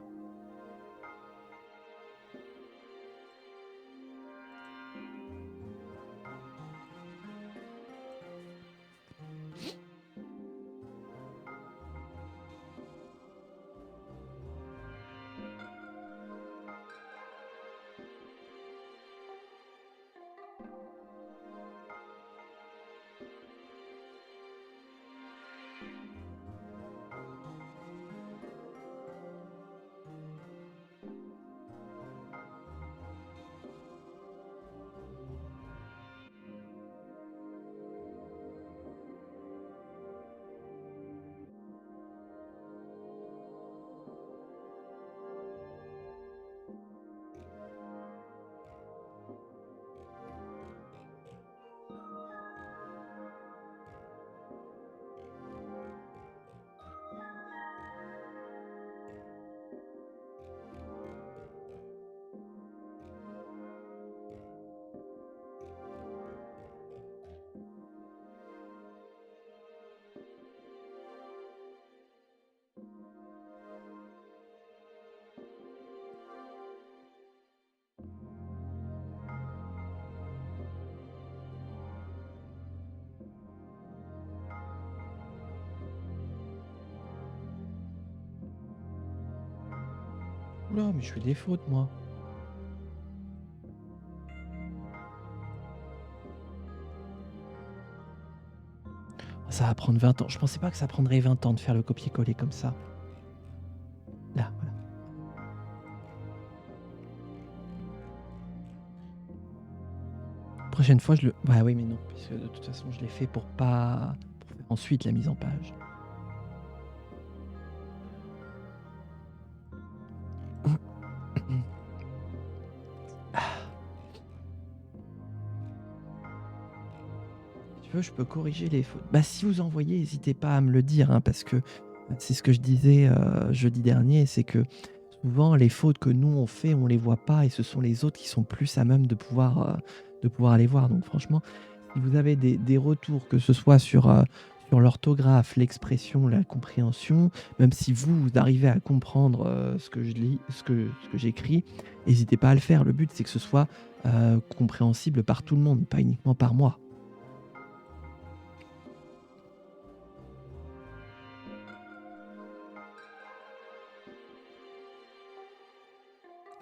Oula, mais je fais des fautes, moi. Ça va prendre 20 ans. Je pensais pas que ça prendrait 20 ans de faire le copier-coller comme ça. Là, voilà. Prochaine fois, je le... Bah oui, mais non, parce que de toute façon, je l'ai fait pour pas... pour faire ensuite la mise en page. Si tu veux, je peux corriger les fautes. Bah si vous envoyez, n'hésitez pas à me le dire, hein, parce que c'est ce que je disais jeudi dernier, c'est que souvent les fautes que nous on fait, on les voit pas, et ce sont les autres qui sont plus à même de pouvoir les voir. Donc franchement, si vous avez des retours, que ce soit sur l'orthographe, l'expression, la compréhension, même si vous arrivez à comprendre ce que je lis, ce que j'écris, n'hésitez pas à le faire. Le but, c'est que ce soit compréhensible par tout le monde, pas uniquement par moi.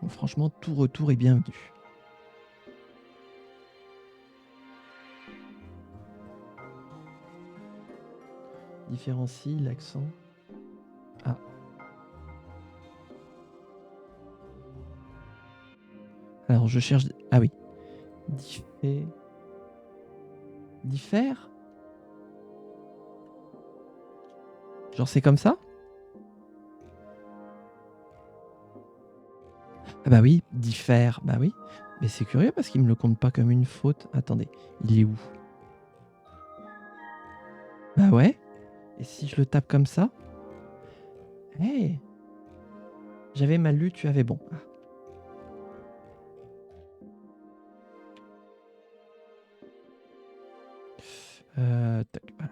Donc franchement, tout retour est bienvenu. Différencie l'accent. Ah. Alors je cherche... Ah oui. Diffère. Genre c'est comme ça? Ah bah oui, diffère. Bah oui. Mais c'est curieux parce qu'il me le compte pas comme une faute. Attendez, il est où? Bah ouais. Et si je le tape comme ça? Hey, j'avais mal lu, tu avais bon. Tac, voilà.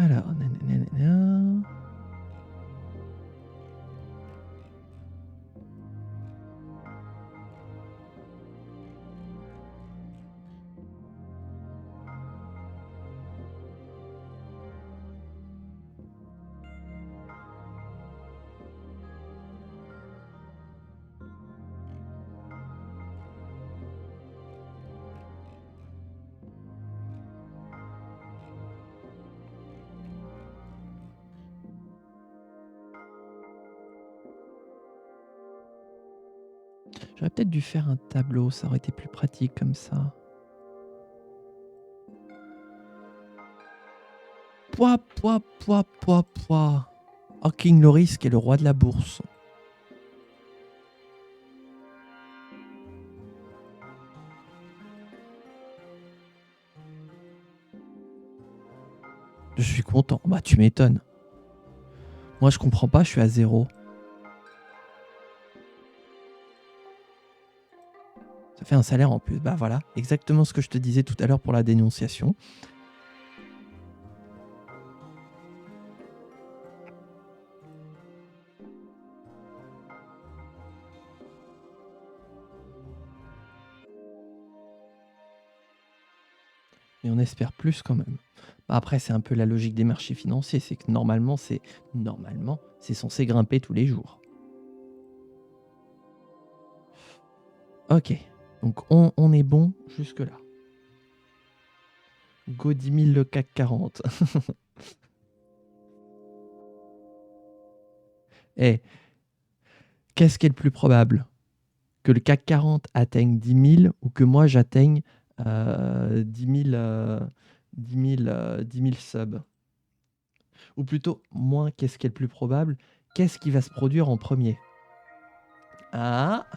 Alors, nanana. J'aurais peut-être dû faire un tableau, ça aurait été plus pratique comme ça. Pouah, pouah, pouah, pouah, pouah. Oh, King Loris qui est le roi de la bourse. Je suis content. Bah, tu m'étonnes. Moi, je comprends pas, je suis à 0. Ça fait un salaire en plus. Bah voilà, exactement ce que je te disais tout à l'heure pour la dénonciation. Mais on espère plus quand même. Bah après, c'est un peu la logique des marchés financiers, c'est que normalement, c'est censé grimper tous les jours. Ok, donc on est bon jusque-là. Go 10 000 le CAC 40. Eh, qu'est-ce qui est le plus probable? Que le CAC 40 atteigne 10 000 ou que moi j'atteigne 10 000 subs? Ou plutôt, moins, qu'est-ce qui est le plus probable? Qu'est-ce qui va se produire en premier? Ah,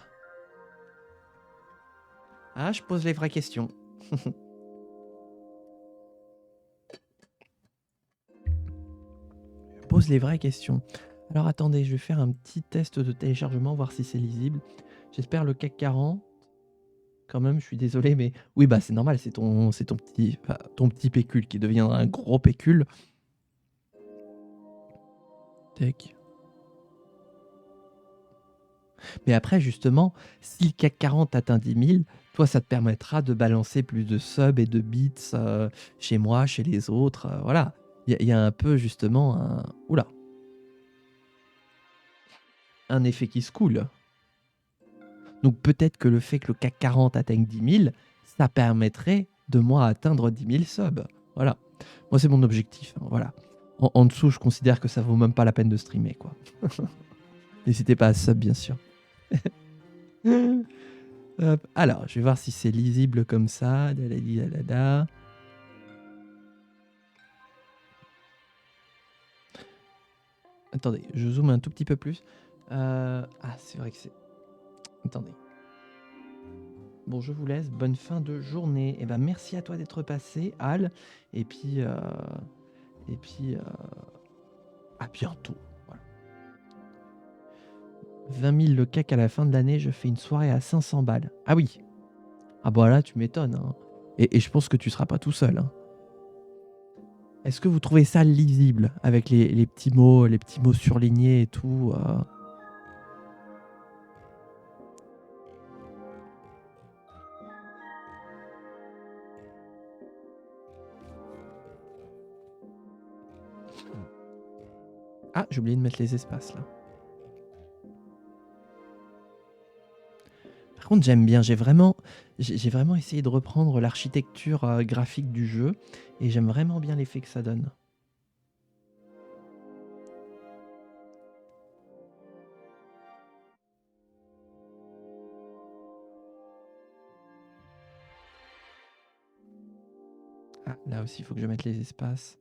je pose les vraies questions. Je pose les vraies questions. Alors attendez, je vais faire un petit test de téléchargement, voir si c'est lisible. J'espère le CAC 40. Quand même, je suis désolé, mais oui, bah c'est normal, c'est ton petit pécule qui deviendra un gros pécule. Tac. Mais après, justement, si le CAC 40 atteint 10 000, toi, ça te permettra de balancer plus de subs et de bits chez moi, chez les autres. Voilà. Il y a un peu, justement, un effet qui se coule. Donc peut-être que le fait que le CAC 40 atteigne 10 000, ça permettrait de moi atteindre 10 000 subs. Voilà. Moi, c'est mon objectif. Hein, voilà. En dessous, je considère que ça vaut même pas la peine de streamer, quoi. N'hésitez pas à sub, bien sûr. Hop. Alors, je vais voir si c'est lisible comme ça. Attendez, je zoome un tout petit peu plus. C'est vrai que c'est... Attendez. Bon, je vous laisse. Bonne fin de journée. Et ben, merci à toi d'être passé, Al. Et puis, à bientôt. Voilà. 20 000 le CAC à la fin de l'année. Je fais une soirée à 500 balles. Ah oui. Ah bah là, tu m'étonnes. Hein. Et je pense que tu seras pas tout seul. Hein. Est-ce que vous trouvez ça lisible avec les petits mots surlignés et tout Ah, j'ai oublié de mettre les espaces là. Par contre, j'aime bien. J'ai vraiment essayé de reprendre l'architecture graphique du jeu et j'aime vraiment bien l'effet que ça donne. Ah, là aussi, il faut que je mette les espaces.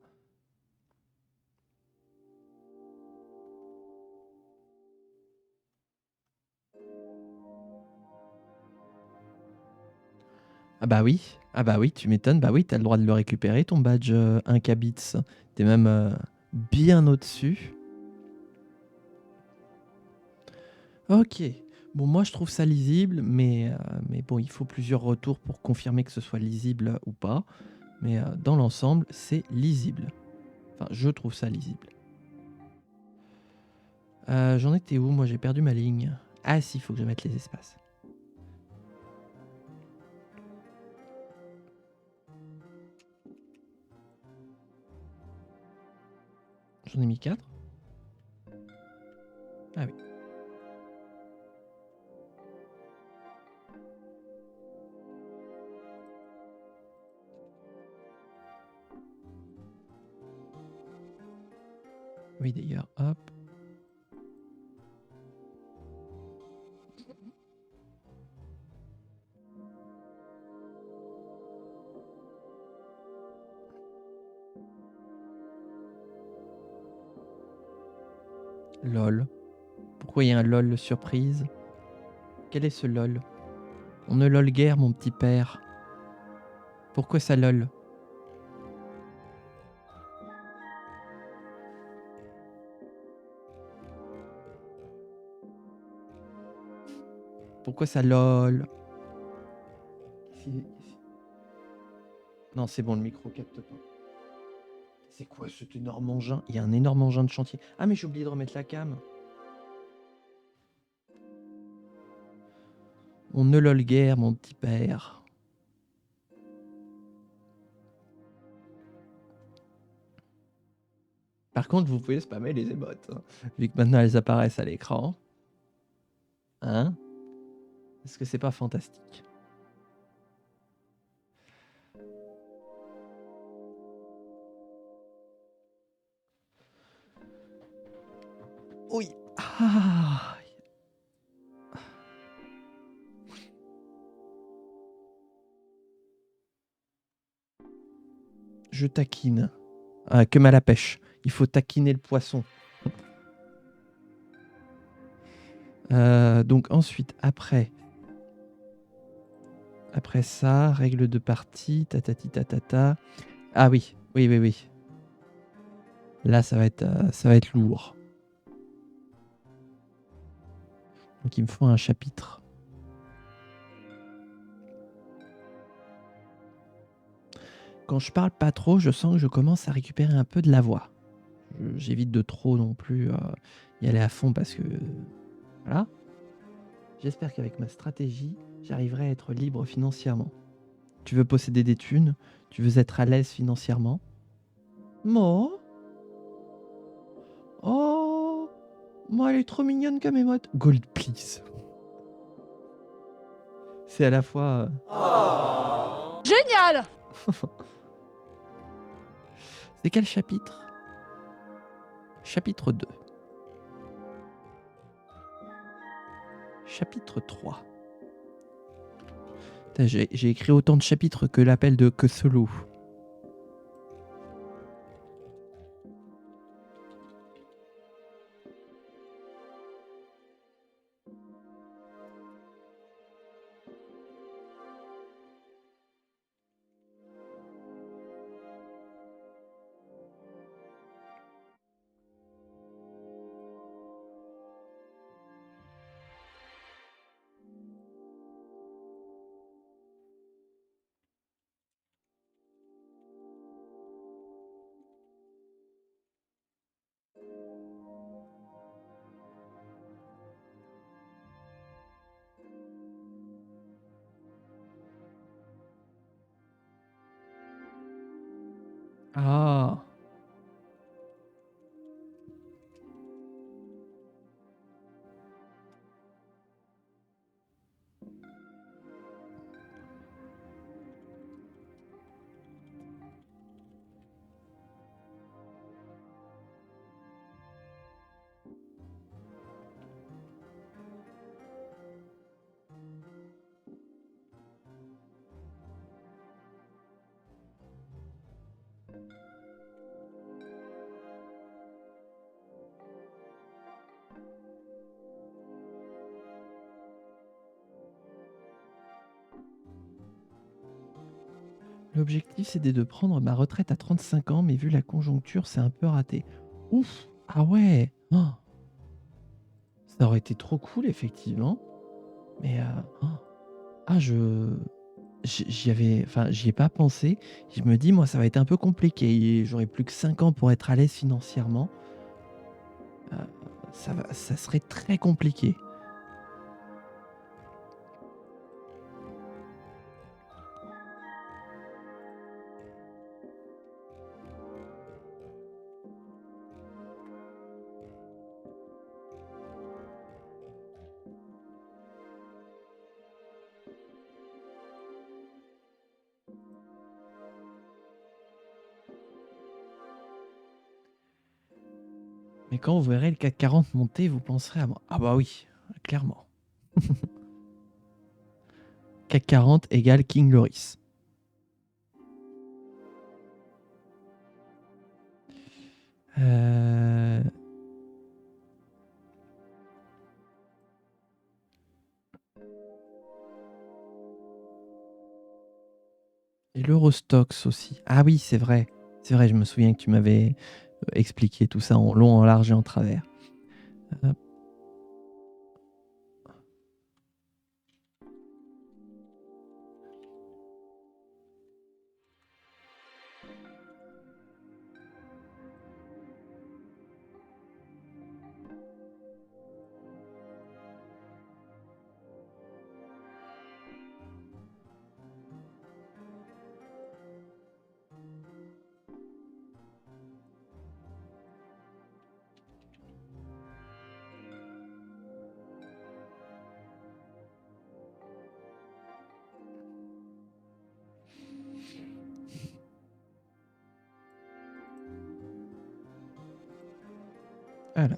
Ah bah oui, tu m'étonnes. Bah oui, t'as le droit de le récupérer, ton badge 1K-bits. T'es même bien au-dessus. Ok. Bon, moi, je trouve ça lisible, mais bon, il faut plusieurs retours pour confirmer que ce soit lisible ou pas. Mais dans l'ensemble, c'est lisible. Enfin, je trouve ça lisible. J'en étais où? Moi, j'ai perdu ma ligne. Ah si, il faut que je mette les espaces. J'en ai mis 4. Ah oui. Oui, d'ailleurs, hop. LOL. Pourquoi il y a un LOL surprise? Quel est ce LOL? On ne LOL guère, mon petit père. Pourquoi ça LOL? Pourquoi ça LOL? Non, c'est bon, le micro capte pas. C'est quoi cet énorme engin? Il y a un énorme engin de chantier. Ah, mais j'ai oublié de remettre la cam. On ne LOL guère, mon petit père. Par contre, vous pouvez spammer les émotes, hein, vu que maintenant elles apparaissent à l'écran. Hein? Est-ce que c'est pas fantastique? Oui. Ah. Je taquine. Ah, comme à la pêche. Il faut taquiner le poisson. Donc ensuite, après ça, règle de partie, tatati tatata. Ah oui, oui. Là, ça va être lourd. Donc il me faut un chapitre. Quand je parle pas trop, je sens que je commence à récupérer un peu de la voix. J'évite de trop non plus y aller à fond parce que... Voilà. J'espère qu'avec ma stratégie, j'arriverai à être libre financièrement. Tu veux posséder des thunes? Tu veux être à l'aise financièrement? Moi? Oh, moi, elle est trop mignonne comme émote. Gold, please. C'est à la fois... Génial! C'est quel chapitre? Chapitre 2. Chapitre 3. Putain, j'ai écrit autant de chapitres que l'appel de Cthulhu. Ah. L'objectif, c'était de prendre ma retraite à 35 ans, mais vu la conjoncture, c'est un peu raté. Ouf. Ah ouais. Oh. Ça aurait été trop cool, effectivement. Mais... oh. Ah, j'y ai pas pensé. Je me dis, moi, ça va être un peu compliqué. J'aurai plus que 5 ans pour être à l'aise financièrement. Euh, ça serait très compliqué. Mais quand vous verrez le CAC 40 monter, vous penserez à moi. Ah bah oui, clairement. CAC 40 égale King Loris. Euh... Et l'Eurostox aussi. Ah oui, c'est vrai. C'est vrai, je me souviens que tu m'avais expliqué tout ça en long, en large et en travers. Hop. Alors.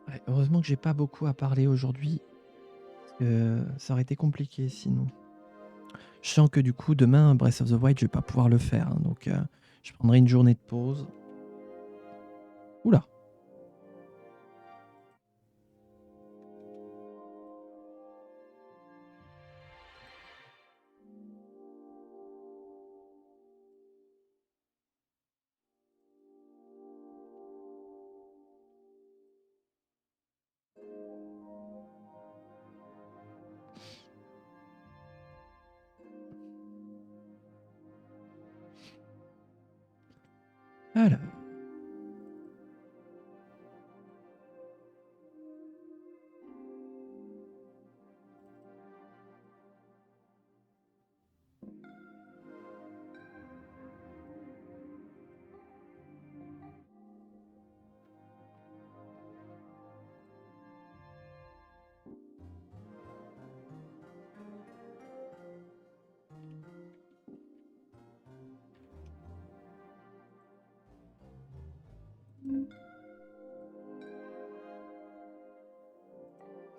Ouais, heureusement que j'ai pas beaucoup à parler aujourd'hui. Parce que ça aurait été compliqué sinon. Je sens que du coup, demain, Breath of the Wild, je vais pas pouvoir le faire. Hein, donc, je prendrai une journée de pause. Oula. Alors.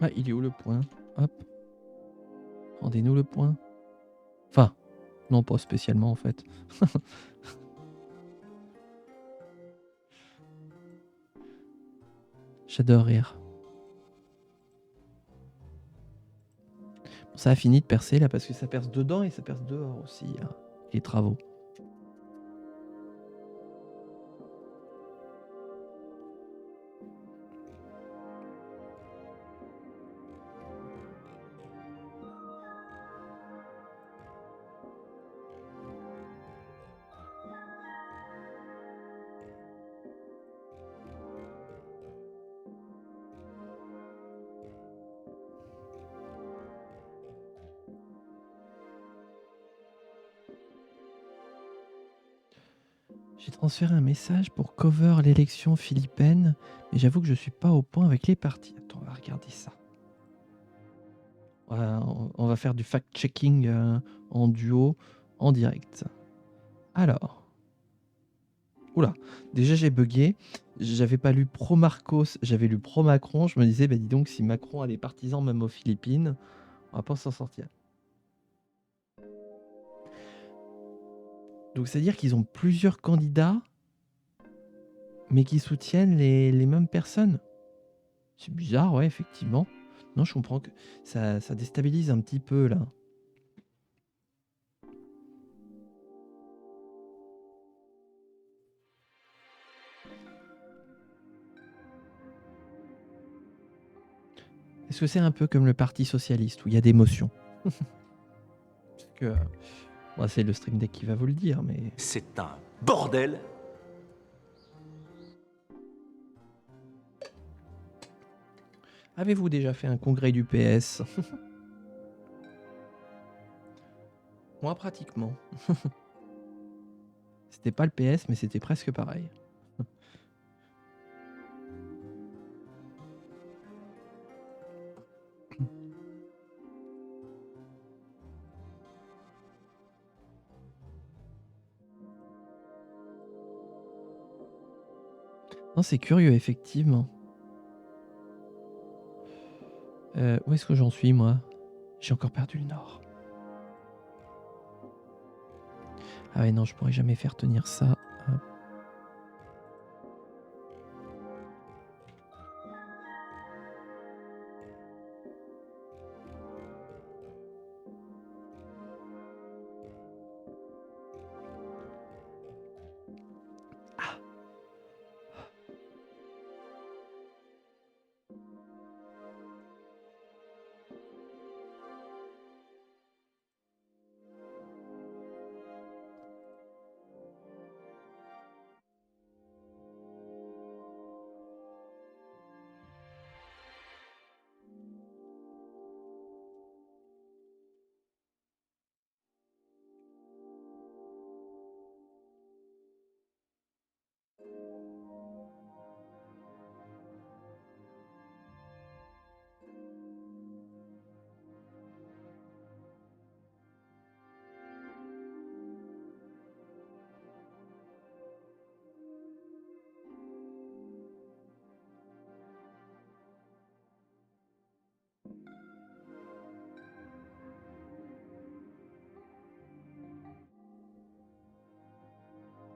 Ah, il est où le point? Hop. Rendez-nous le point. Enfin, non, pas spécialement en fait. J'adore rire. Bon, ça a fini de percer là parce que ça perce dedans et ça perce dehors aussi. Hein, les travaux. J'ai transféré un message pour cover l'élection philippine, mais j'avoue que je suis pas au point avec les parties. Attends, on va regarder ça. On va faire du fact-checking en duo, en direct. Alors. Oula, déjà j'ai bugué. J'avais pas lu pro Marcos, j'avais lu pro Macron. Je me disais, bah dis donc, si Macron a des partisans même aux Philippines, on va pas s'en sortir. Donc c'est-à-dire qu'ils ont plusieurs candidats, mais qui soutiennent les mêmes personnes. C'est bizarre, ouais, effectivement. Non, je comprends que ça déstabilise un petit peu là. Est-ce que c'est un peu comme le Parti Socialiste où il y a des motions? Parce que bon, c'est le Stream Deck qui va vous le dire, mais C'est un bordel. avez-vous déjà fait un congrès du PS? Moi, pratiquement. C'était pas le PS, mais c'était presque pareil. Non, c'est curieux, effectivement. Où est-ce que j'en suis, moi? J'ai encore perdu le nord. Ah ouais, non, je pourrais jamais faire tenir ça. Hop. Ah,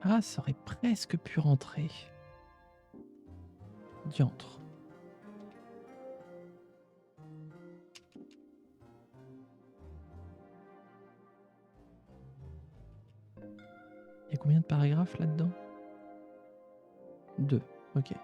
ah, ça aurait presque pu rentrer. Diantre. Il y a combien de paragraphes là-dedans? 2. Ok.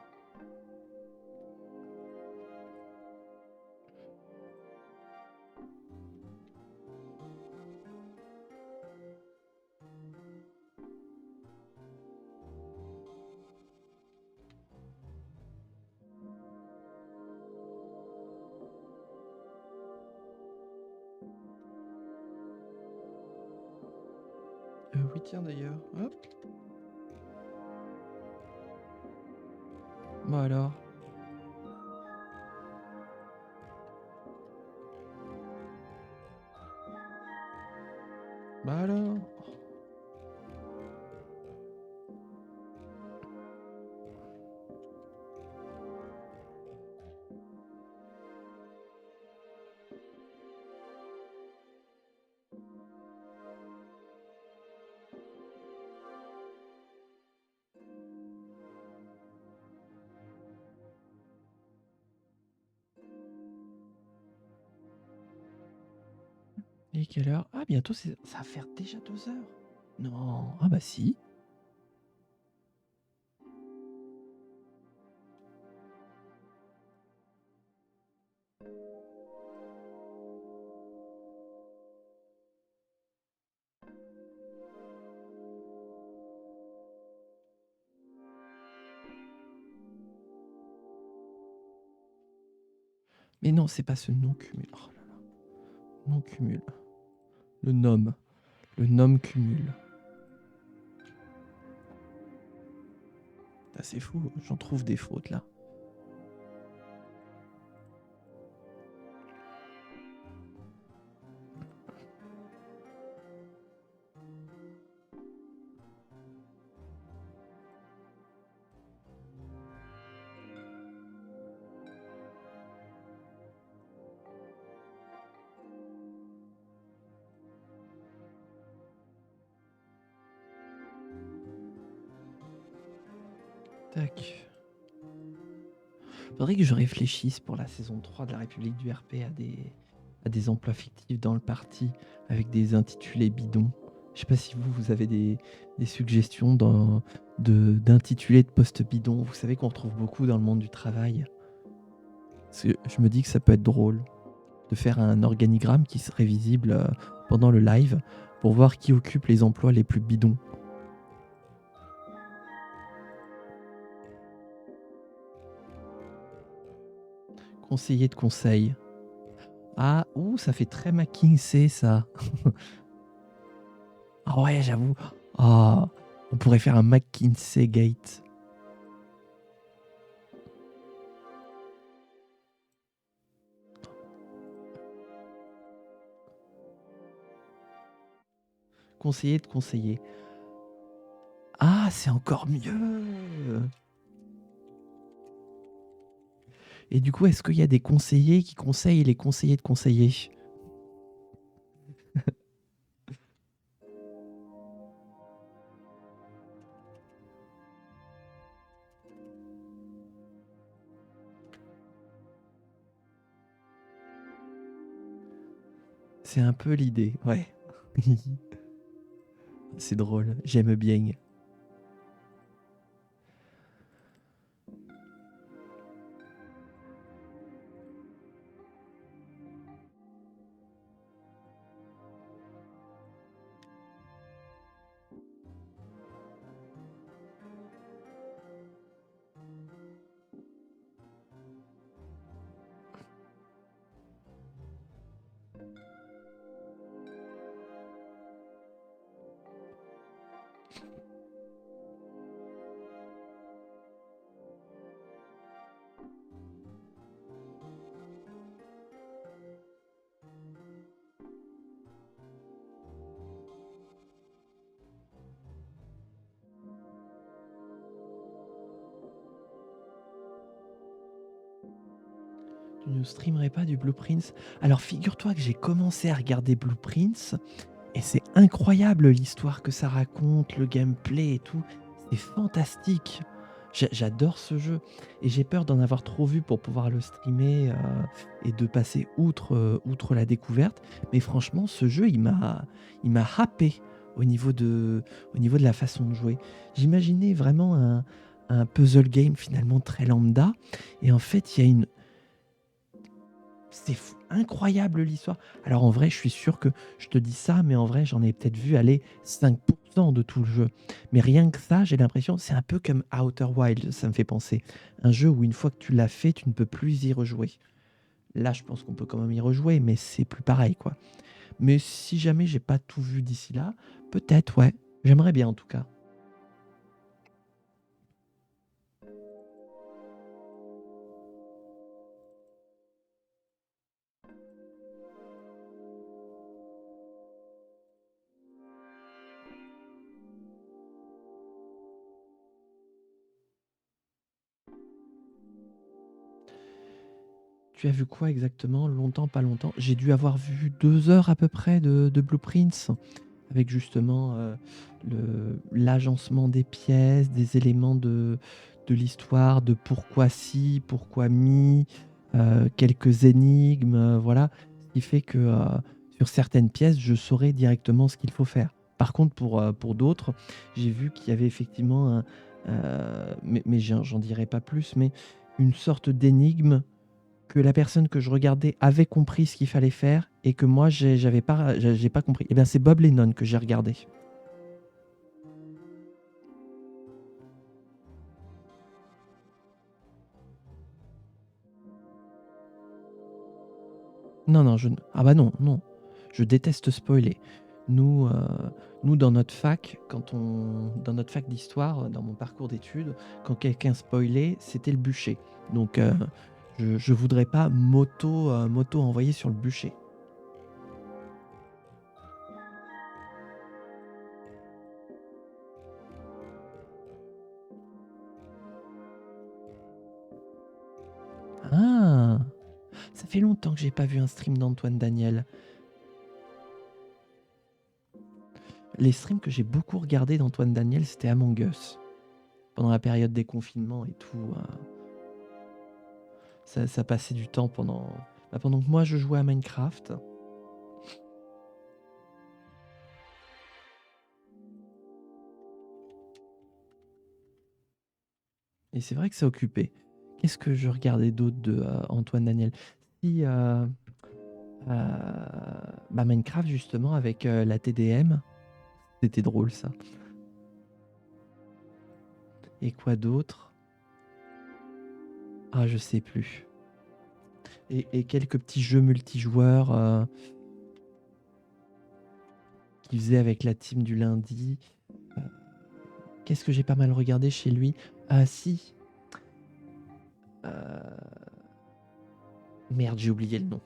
Oui, tiens d'ailleurs. Hop. Bon alors. Bah alors. Et quelle heure? Ah, bientôt, ça va faire déjà 2 heures. Non. Ah bah si. Mais non, c'est pas ce non-cumul. Oh là là. Non-cumul. Le nom. Le nom-cumul. Ah, c'est fou, j'en trouve des fautes là. Tac. Faudrait que je réfléchisse pour la saison 3 de la République du RP à des emplois fictifs dans le parti avec des intitulés bidons. Je sais pas si vous avez des suggestions d'intitulés de postes bidons. Vous savez qu'on retrouve beaucoup dans le monde du travail. Parce que je me dis que ça peut être drôle de faire un organigramme qui serait visible pendant le live pour voir qui occupe les emplois les plus bidons. Conseiller de conseil. Ah, ouh, ça fait très McKinsey ça. Ah ouais, j'avoue. Ah, on pourrait faire un McKinsey Gate. Conseiller de conseiller. Ah, c'est encore mieux. Et du coup, est-ce qu'il y a des conseillers qui conseillent les conseillers de conseiller? C'est un peu l'idée, ouais. C'est drôle, j'aime bien. Tu ne streamerais pas du Blueprints? Alors figure-toi que j'ai commencé à regarder Blueprints et c'est incroyable l'histoire que ça raconte, le gameplay et tout. C'est fantastique. J'adore ce jeu et j'ai peur d'en avoir trop vu pour pouvoir le streamer et de passer outre la découverte. Mais franchement, ce jeu, il m'a happé au niveau de la façon de jouer. J'imaginais vraiment un puzzle game finalement très lambda et en fait, il y a une c'est incroyable l'histoire. Alors en vrai, je suis sûr que je te dis ça, mais en vrai, j'en ai peut-être vu aller 5% de tout le jeu. Mais rien que ça, j'ai l'impression, c'est un peu comme Outer Wild, ça me fait penser. Un jeu où une fois que tu l'as fait, tu ne peux plus y rejouer. Là, je pense qu'on peut quand même y rejouer, mais c'est plus pareil, quoi. Mais si jamais j'ai pas tout vu d'ici là, peut-être, ouais. J'aimerais bien en tout cas. Tu as vu quoi exactement? Longtemps, pas longtemps? J'ai dû avoir vu 2 heures à peu près de Blueprints, avec justement l'agencement des pièces, des éléments de l'histoire, de pourquoi si, pourquoi mi, quelques énigmes, voilà. Ce qui fait que sur certaines pièces, je saurais directement ce qu'il faut faire. Par contre, pour d'autres, j'ai vu qu'il y avait effectivement mais j'en dirai pas plus, mais une sorte d'énigme que la personne que je regardais avait compris ce qu'il fallait faire et que moi j'ai pas compris. Eh bien c'est Bob Lennon que j'ai regardé. Non, non, ah bah non, non. Je déteste spoiler. Nous, nous dans notre fac, dans notre fac d'histoire, dans mon parcours d'études, quand quelqu'un spoilait, c'était le bûcher. Donc je voudrais pas moto envoyer sur le bûcher. Ah, ça fait longtemps que j'ai pas vu un stream d'Antoine Daniel. Les streams que j'ai beaucoup regardé d'Antoine Daniel, c'était Among Us. pendant la période des confinements et tout. Ça passait du temps pendant que moi je jouais à Minecraft. Et c'est vrai que ça occupait. Qu'est-ce que je regardais d'autre de Antoine Daniel? Si, Minecraft justement avec la TDM, c'était drôle ça. Et quoi d'autre? Ah, je sais plus. Et quelques petits jeux multijoueurs qu'il faisait avec la team du lundi. Qu'est-ce que j'ai pas mal regardé chez lui? Ah si. Merde, j'ai oublié le nom.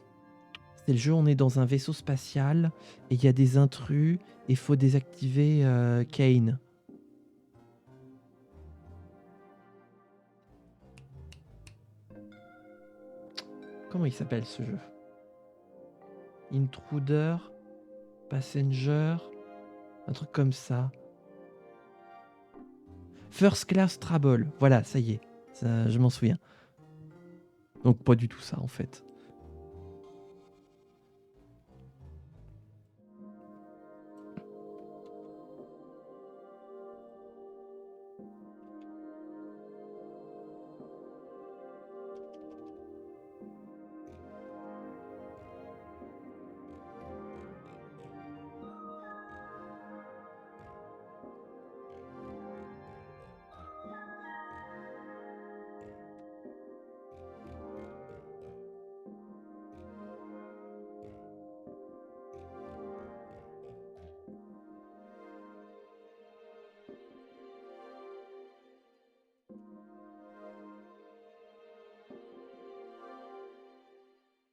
C'est le jeu, on est dans un vaisseau spatial et il y a des intrus et faut désactiver Kane. Comment il s'appelle ce jeu? Intruder, Passenger, un truc comme ça. First Class Trouble, voilà, ça y est, ça, je m'en souviens. Donc pas du tout ça en fait.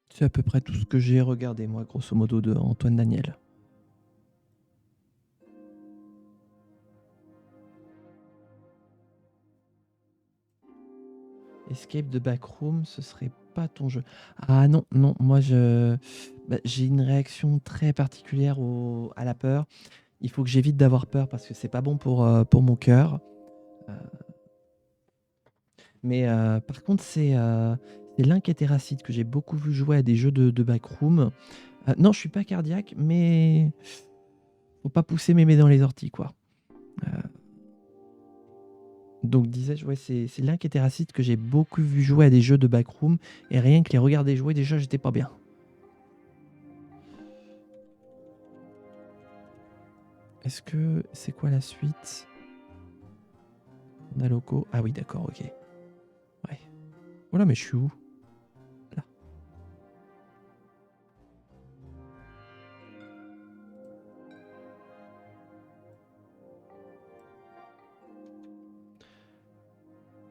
C'est à peu près tout ce que j'ai regardé, moi, grosso modo, de Antoine Daniel. Escape de Backroom, ce serait pas ton jeu. Ah non, non, moi j'ai une réaction très particulière à la peur. Il faut que j'évite d'avoir peur parce que c'est pas bon pour mon cœur. Mais par contre, c'est Link et Terracid que j'ai beaucoup vu jouer à des jeux de Backroom. Non, je suis pas cardiaque, mais faut pas pousser mémé dans les orties, quoi. Donc disais-je, ouais, c'est Link et Terracid que j'ai beaucoup vu jouer à des jeux de Backroom, et rien que les regarder jouer, déjà, j'étais pas bien. Est-ce que c'est quoi la suite? Naloco. Ah oui, d'accord, ok. Ouais. Voilà, mais je suis où? Là.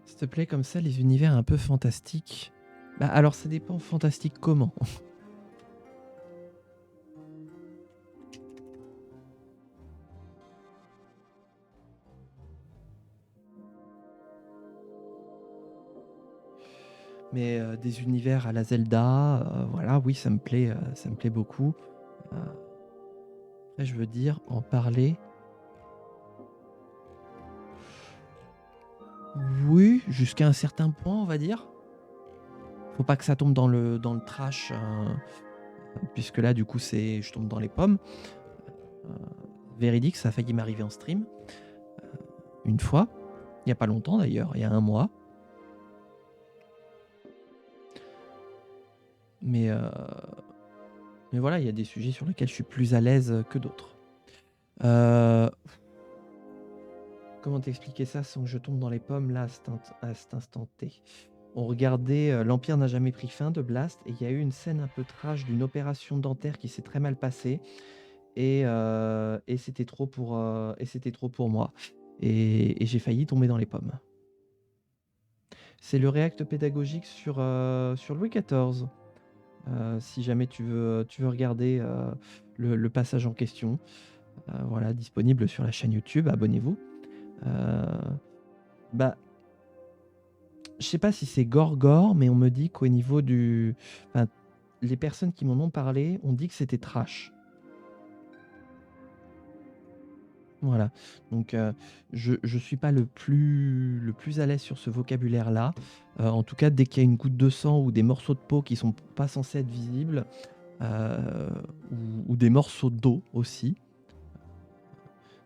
S'il te plaît, comme ça, les univers un peu fantastiques. Bah alors, ça dépend fantastique comment. Mais des univers à la Zelda, voilà, oui, ça me plaît beaucoup. Après, je veux dire, en parler. Oui, jusqu'à un certain point, on va dire. Faut pas que ça tombe dans le trash, puisque là, du coup, je tombe dans les pommes. Véridique, ça a failli m'arriver en stream. Une fois. Il n'y a pas longtemps d'ailleurs, il y a 1 mois. Mais voilà, il y a des sujets sur lesquels je suis plus à l'aise que d'autres. Comment t'expliquer ça sans que je tombe dans les pommes là à cet instant T? On regardait L'Empire n'a jamais pris fin de Blast, et il y a eu une scène un peu trash d'une opération dentaire qui s'est très mal passée, et c'était trop pour moi, et j'ai failli tomber dans les pommes. C'est le React pédagogique sur Louis XIV. Si jamais tu veux regarder le passage en question, voilà, disponible sur la chaîne YouTube, abonnez-vous. Bah, je sais pas si c'est gore, mais on me dit qu'au niveau les personnes qui m'en ont parlé ont dit que c'était trash. Voilà. Donc, je suis pas le plus à l'aise sur ce vocabulaire-là. En tout cas, dès qu'il y a une goutte de sang ou des morceaux de peau qui sont pas censés être visibles, heu, ou des morceaux d'os aussi,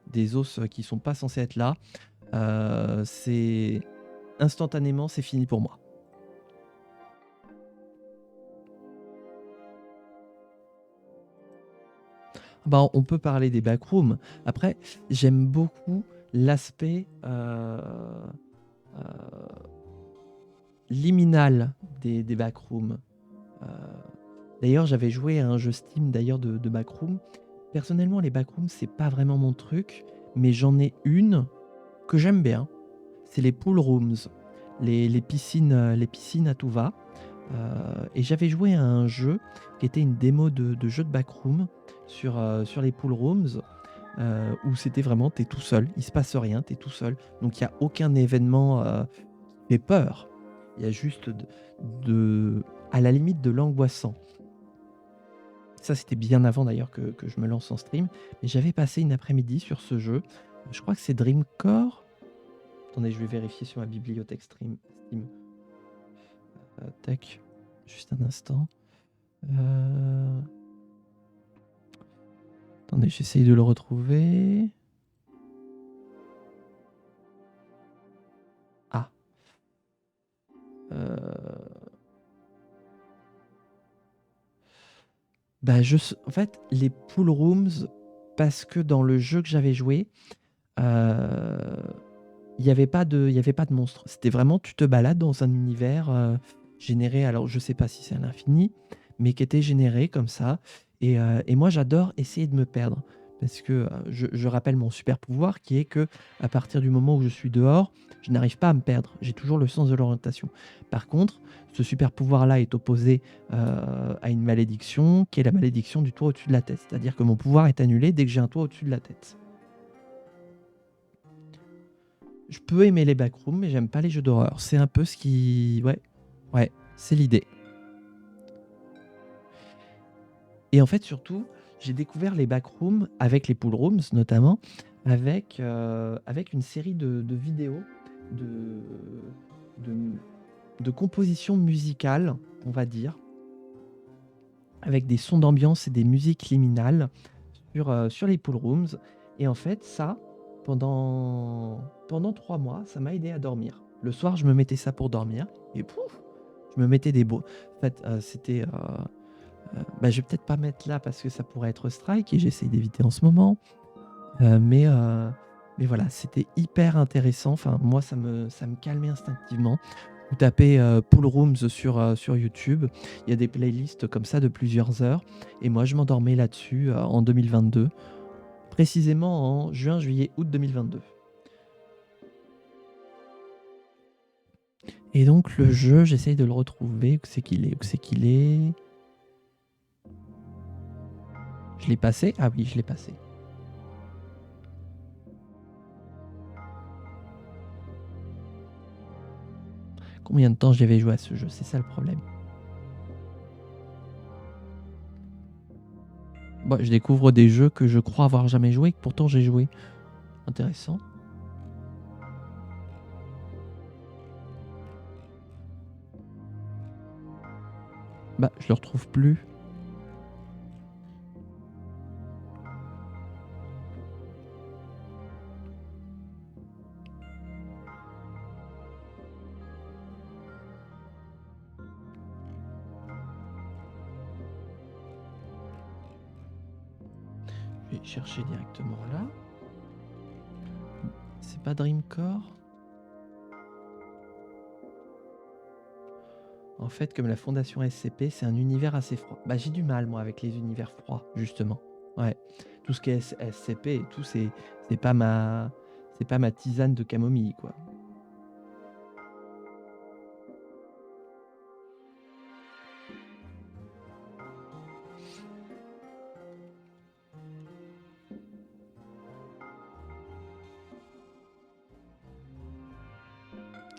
des os, qui sont pas censés être là, c'est instantanément, c'est fini pour moi. Bah, on peut parler des backrooms. Après, j'aime beaucoup l'aspect, liminal des backrooms. Heu, D'ailleurs, j'avais joué à un jeu Steam d'ailleurs de backroom. Personnellement, les backrooms, c'est pas vraiment mon truc, mais j'en ai une que j'aime bien. C'est les pool rooms, les piscines à tout va. Et j'avais joué à un jeu qui était une démo de jeu de backroom sur les pool rooms, où c'était vraiment, tu es tout seul, il se passe rien, tu es tout seul. Donc il y a aucun événement, qui fait peur. Il y a juste à la limite de l'angoissant. Ça, c'était bien avant d'ailleurs que je me lance en stream. Mais j'avais passé une après-midi sur ce jeu. Je crois que c'est Dreamcore. Attendez, je vais vérifier sur ma bibliothèque Steam. Tac, juste un instant. Euh, Attendez, j'essaye de le retrouver. Ah. Bah, en fait, les pool rooms, parce que dans le jeu que j'avais joué, euh, il y avait pas de monstre. C'était vraiment, tu te balades dans un univers généré, alors je sais pas si c'est à l'infini, mais qui était généré comme ça. Et moi, j'adore essayer de me perdre. Parce que je rappelle mon super pouvoir qui est que à partir du moment où je suis dehors, je n'arrive pas à me perdre. J'ai toujours le sens de l'orientation. Par contre, ce super pouvoir-là est opposé à une malédiction qui est la malédiction du toit au-dessus de la tête. C'est-à-dire que mon pouvoir est annulé dès que j'ai un toit au-dessus de la tête. Je peux aimer les backrooms, mais j'aime pas les jeux d'horreur. C'est un peu ce qui... Ouais, c'est l'idée. Et en fait, surtout, j'ai découvert les backrooms avec les pool rooms, notamment, avec une série de vidéos de, de, de composition musicale, on va dire, avec des sons d'ambiance et des musiques liminales sur les pool rooms. Et en fait, ça, pendant 3 mois, ça m'a aidé à dormir. Le soir, je me mettais ça pour dormir et pouf, je me mettais des beaux. En fait, c'était. Bah, je vais peut-être pas mettre là parce que ça pourrait être strike et j'essaye d'éviter en ce moment. Mais voilà, c'était hyper intéressant. Enfin, moi, ça me calmait instinctivement. Vous tapez Pool Rooms sur YouTube. Il y a des playlists comme ça de plusieurs heures. Et moi, je m'endormais là-dessus en 2022. Précisément en juin, juillet, août 2022. Et donc, le jeu, j'essaye de le retrouver. Où c'est qu'il est? Où c'est qu'il est? Je l'ai passé? Ah oui, je l'ai passé. Combien de temps j'avais joué à ce jeu? C'est ça le problème. Bon, je découvre des jeux que je crois avoir jamais joué et que pourtant j'ai joué. Intéressant. Bah, je le retrouve plus. Je vais chercher directement là. C'est pas Dreamcore? En fait, comme la fondation SCP, c'est un univers assez froid. Bah, j'ai du mal, moi, avec les univers froids, justement. Ouais. Tout ce qui est SCP et tout, c'est pas ma tisane de camomille, quoi.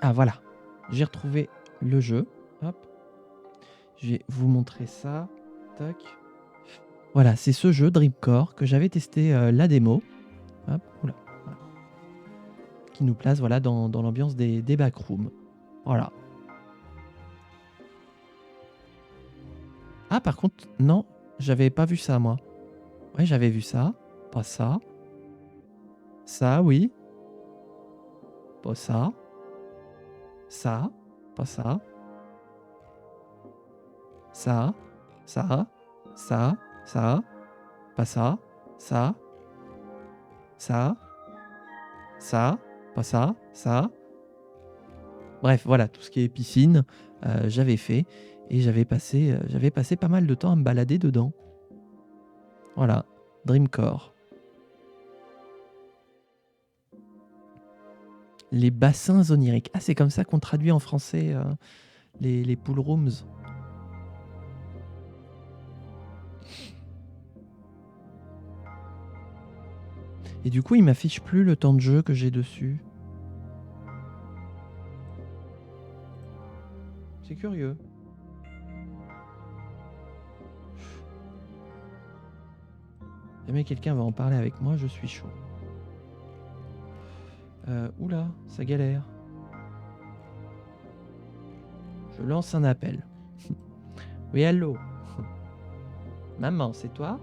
Ah, voilà. J'ai retrouvé le jeu. Hop. Je vais vous montrer ça. Tac. Voilà, c'est ce jeu Dreamcore que j'avais testé la démo. Hop, oula, voilà. Qui nous place voilà, dans l'ambiance des backrooms. Voilà. Ah, par contre, non, j'avais pas vu ça, moi. Ouais, j'avais vu ça. Pas ça. Ça, oui. Pas ça. Ça. Pas ça. Ça. Ça. Ça. Ça. Pas ça. Ça. Ça. Ça. Pas ça. Ça. Bref, voilà, tout ce qui est piscine, j'avais fait. Et j'avais passé pas mal de temps à me balader dedans. Voilà, Dreamcore. Les bassins oniriques. Ah, c'est comme ça qu'on traduit en français les pool rooms. Et du coup, il m'affiche plus le temps de jeu que j'ai dessus. C'est curieux. Jamais quelqu'un va en parler avec moi, je suis chaud. Oula, ça galère. Je lance un appel. Oui, allô. Maman, c'est toi?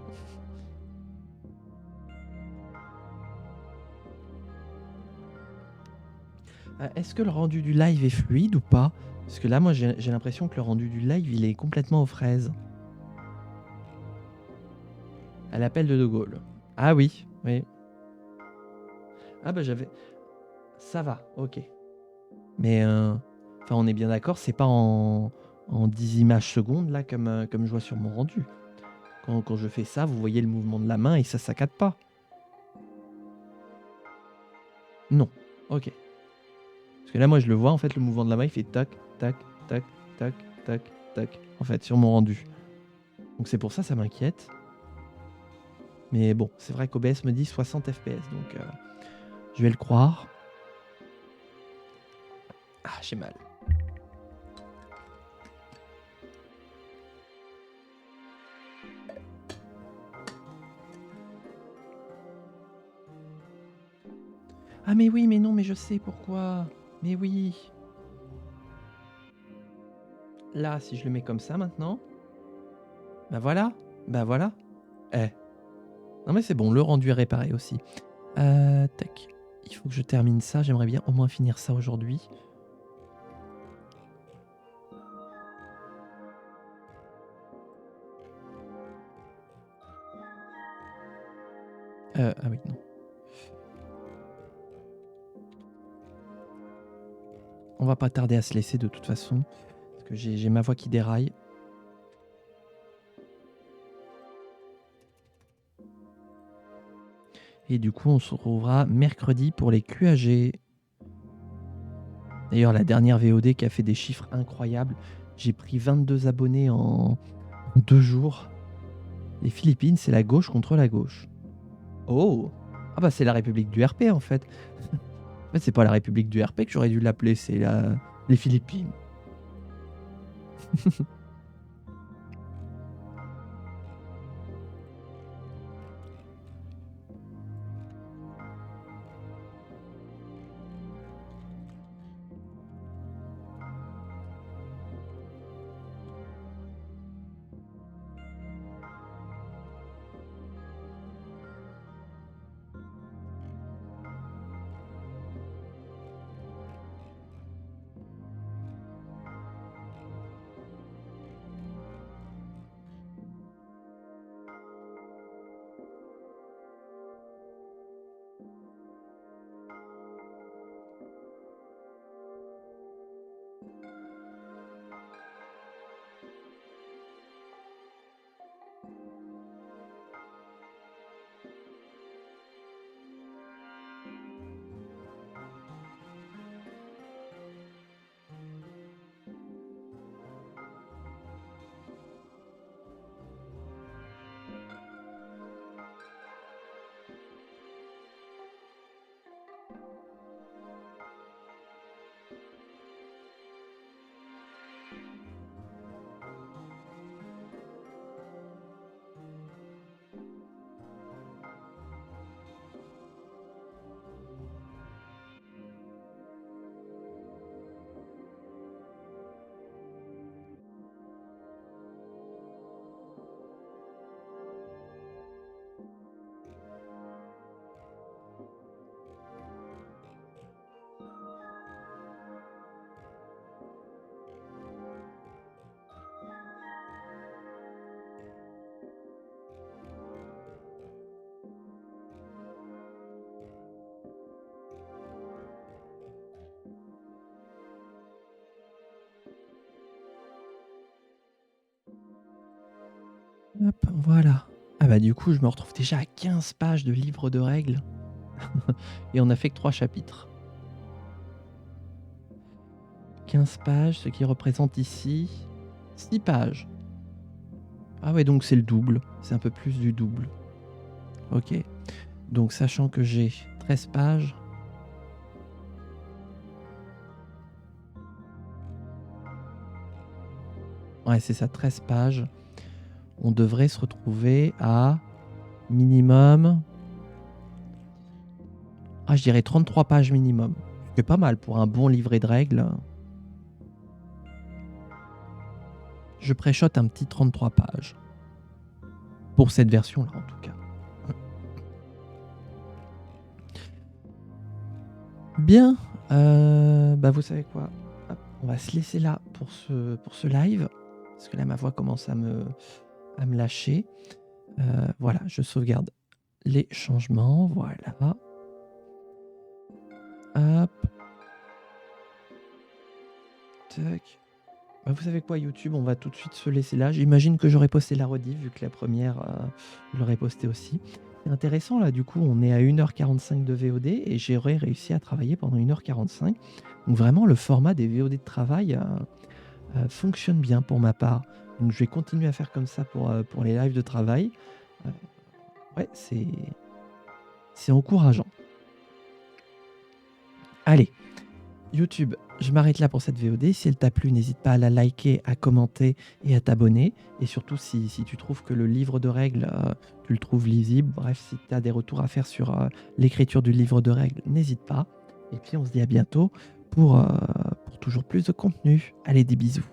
Est-ce que le rendu du live est fluide ou pas? Parce que là, moi, j'ai l'impression que le rendu du live, il est complètement aux fraises. À l'appel de Gaulle. Ah oui, oui. Ah bah j'avais... Ça va, ok. Mais, enfin, on est bien d'accord, c'est pas en 10 images secondes, là, comme je vois sur mon rendu. Quand je fais ça, vous voyez le mouvement de la main et ça saccade pas. Non, ok. Parce que là, moi, je le vois, en fait, le mouvement de la main, il fait tac, tac, tac, tac, tac, tac, en fait, sur mon rendu. Donc c'est pour ça, ça m'inquiète. Mais bon, c'est vrai qu'OBS me dit 60 FPS, donc je vais le croire. Ah, j'ai mal. Ah mais oui, mais non, mais je sais pourquoi. Mais oui. Là, si je le mets comme ça maintenant, bah voilà, bah voilà. Eh. Non mais c'est bon, le rendu est réparé aussi. Tac. Il faut que je termine ça, j'aimerais bien au moins finir ça aujourd'hui. Ah oui, non. On va pas tarder à se laisser de toute façon, parce que j'ai ma voix qui déraille. Et du coup, on se retrouvera mercredi pour les QAG. D'ailleurs, la dernière VOD qui a fait des chiffres incroyables. J'ai pris 22 abonnés en 2 jours. Les Philippines, c'est la gauche contre la gauche. Oh! Ah bah c'est la République du RP en fait. En fait, c'est pas la République du RP que j'aurais dû l'appeler, c'est les Philippines. Hop, voilà. Ah bah du coup, je me retrouve déjà à 15 pages de livre de règles. Et on a fait que 3 chapitres. 15 pages, ce qui représente ici 6 pages. Ah ouais, donc c'est le double. C'est un peu plus du double. Ok. Donc sachant que j'ai 13 pages. Ouais, c'est ça, 13 pages. On devrait se retrouver à minimum... Ah, je dirais 33 pages minimum. C'est pas mal pour un bon livret de règles. Je préchote un petit 33 pages. Pour cette version-là, en tout cas. Bien. Bah vous savez quoi? Hop, on va se laisser là pour ce live. Parce que là, ma voix commence à me lâcher. Voilà, je sauvegarde les changements. Voilà. Hop. Tac. Bah, vous savez quoi, YouTube, on va tout de suite se laisser là. J'imagine que j'aurais posté la rediff, vu que la première, je l'aurais postée aussi. C'est intéressant, là, du coup, on est à 1h45 de VOD et j'aurais réussi à travailler pendant 1h45. Donc vraiment, le format des VOD de travail fonctionne bien pour ma part. Donc je vais continuer à faire comme ça pour les lives de travail. Ouais, c'est encourageant. Allez, YouTube, je m'arrête là pour cette VOD. Si elle t'a plu, n'hésite pas à la liker, à commenter et à t'abonner. Et surtout, si tu trouves que le livre de règles, tu le trouves lisible, bref, si tu as des retours à faire sur l'écriture du livre de règles, n'hésite pas. Et puis, on se dit à bientôt pour toujours plus de contenu. Allez, des bisous.